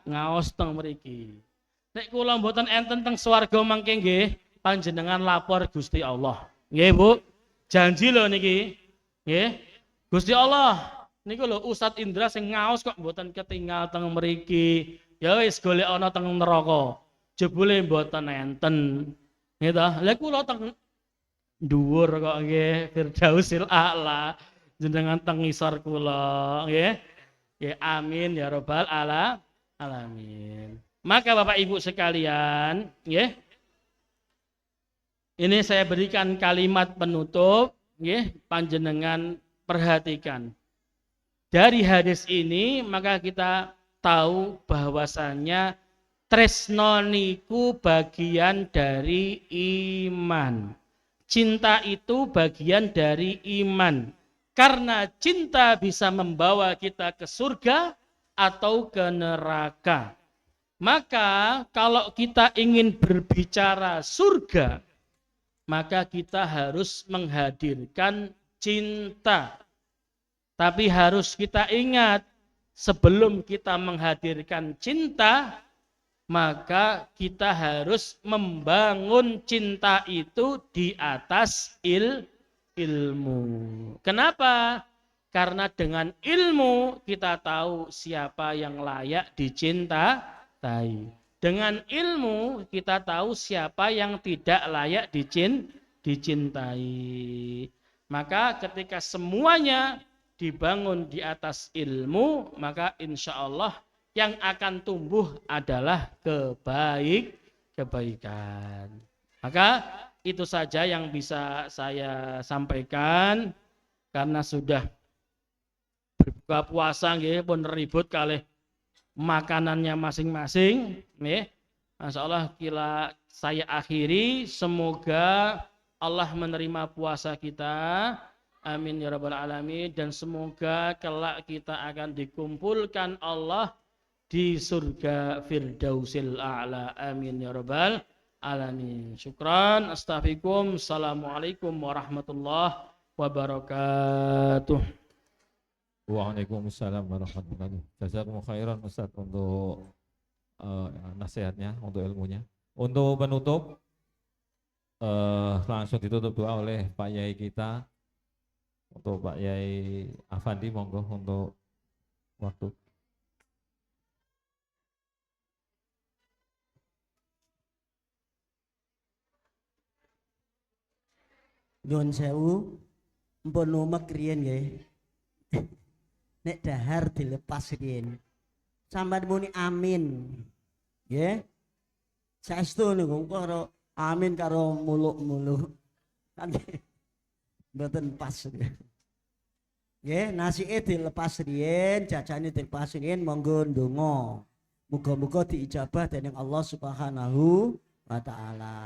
ngaos teng mriki. Nek kula mboten enten teng swarga mangke nggih panjenengan lapor Gusti Allah. Nggih, Bu. Janji lho niki. Nggih. Gusti Allah niku lho Ustadz Indra sing ngaos kok mboten ketinggal teng mriki. Ya wis golek ana teng neraka. Jebule mboten enten. Nggih ta? Lha kula teng dhuwur kok nggih Firdausil A'la. Jenengan teng ngisor kula nggih. Ya amin ya rabbal alamin. Maka Bapak Ibu sekalian, nggih. Ini saya berikan kalimat penutup, nggih, panjenengan perhatikan. Dari hadis ini maka kita tahu bahwasannya tresno niku bagian dari iman. Cinta itu bagian dari iman. Karena cinta bisa membawa kita ke surga atau ke neraka. Maka kalau kita ingin berbicara surga, maka kita harus menghadirkan cinta. Tapi harus kita ingat, sebelum kita menghadirkan cinta, maka kita harus membangun cinta itu di atas ilmu. Kenapa? Karena dengan ilmu kita tahu siapa yang layak dicintai. Dengan ilmu kita tahu siapa yang tidak layak dicintai. Maka ketika semuanya dibangun di atas ilmu, maka insya Allah yang akan tumbuh adalah kebaikan. Maka itu saja yang bisa saya sampaikan, karena sudah berbuka puasa nggih pun ribut kalih makanannya masing-masing nggih. Masyaallah kila saya akhiri, semoga Allah menerima puasa kita. Amin ya rabbal alamin. Dan semoga kelak kita akan dikumpulkan Allah di surga Firdausil A'la. Amin ya rabbal alamin. Syukran. Astaghfirukum. Assalamualaikum warahmatullahi wabarakatuh. Waalaikumsalam warahmatullahi wabarakatuh. Jazakumullah khairan Ustaz untuk nasihatnya, untuk ilmunya. Untuk penutup langsung ditutup doa oleh Pak Yai kita. Untuk Pak Yai Afandi, monggo untuk waktu. Nyuwun sewu, mpun umek riyen nggih. Nek dahar dilepas riyen. Sampeyan muni amin. Nggih. Saestu niku karo amin karo muluk-muluk. Kan mboten pas. Nggih, nasike dilepas riyen, jajane dilepas riyen, monggo ndonga. Muga-muga diijabah dening Allah Subhanahu wa taala.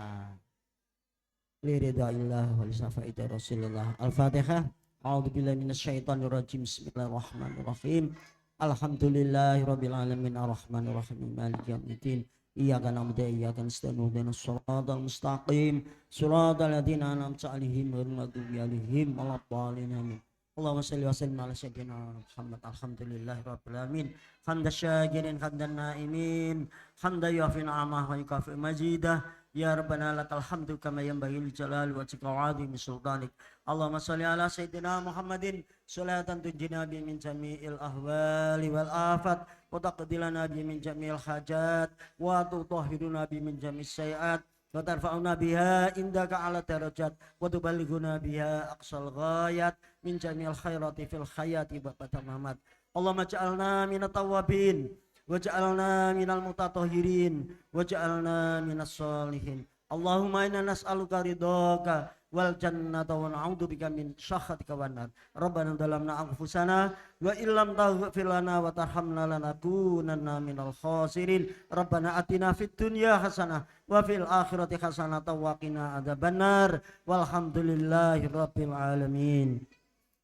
Liridhaillah wa lisafa'ida Rasulullah. Al-Fatihah. A'udzubillahi minasyaitonirrajim. Bismillahirrahmanirrahim. Alhamdulillahirabbil alamin arrahmanir rahim maliki yaumiddin. Iyyaka na'budu wa iyyaka nasta'in ihdinas siratal mustaqim. Shiratal ladzina an'amta 'alaihim ghairil maghdubi 'alaihim waladdallin. Amin. Allahumma shalli wa sallim ala sayyidina Muhammad. Alhamdulillahirabbil alamin. Hamdan syakirin, hamdan naimin, hamdan yu'affi ni'amah wa yukafi majidah. Ya Rabbana lakal hamdu kama yanbaghi li jalali wajhika wa 'azimi sultanik. Allahumma shalli ala sayyidina Muhammadin salatan tunjina bi min jami'il ahwali wal afat wa taqdilana bi min jami'il hajat wa tutahhiruna bi min jami'is sayiat wa tarfa'una biha indaka ala darajat wa tuballighuna biha aqsal ghayat min jami'il khairati fil hayati wa tamamat. Allahumma ja'alna minat tawabin waj'alna minal mutatahhirin waj'alna minas sholihin. Allahumma inna nas'aluka ridhaka wal jannata wa na'udzubika min sakhatika wan nar. Rabbana zalamna anfusana wa illam taghfir lana wa tarhamna lanakunanna minal khasirin. Rabbana atina fid dunya hasanah wa fil akhirati hasanah wa qina adzabannar. Walhamdulillahi rabbil alamin.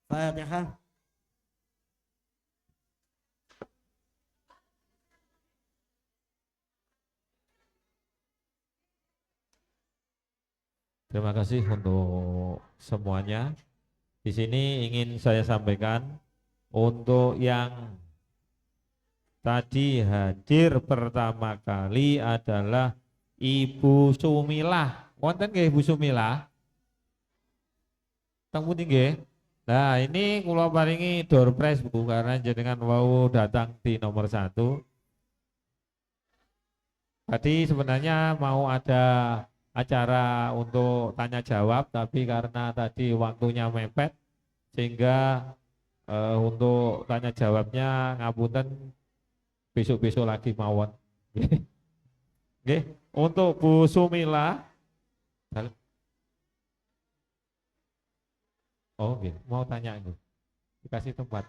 Fatihah. Terima kasih untuk semuanya. Di sini ingin saya sampaikan untuk yang tadi hadir pertama kali adalah Ibu Sumilah. Wonten nggih Ibu Sumilah? Teng pundi nggih? Nah, ini kula paringi door prize Bu karena jenengan wau datang di nomor 1. Tadi sebenarnya mau ada acara untuk tanya jawab, tapi karena tadi waktunya mepet sehingga untuk tanya jawabnya ngapunten besok-besok lagi mawon. Nggih, untuk Bu Sumila. Oh, nggih, mau tanya ini. Dikasih tempat.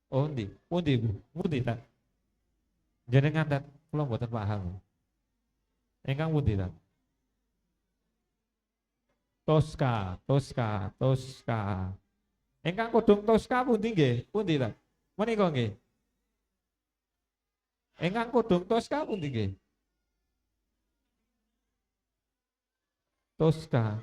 Oh, ndi? Pundi, Bu? Pundi ta? Jenengan ta kula mboten paham. Engkang pundi ta? Tosca. Engkang kodong Tosca pundi nggih? Pundi ta? Menika nggih. Engkang kodong Tosca pundi nggih? Tosca.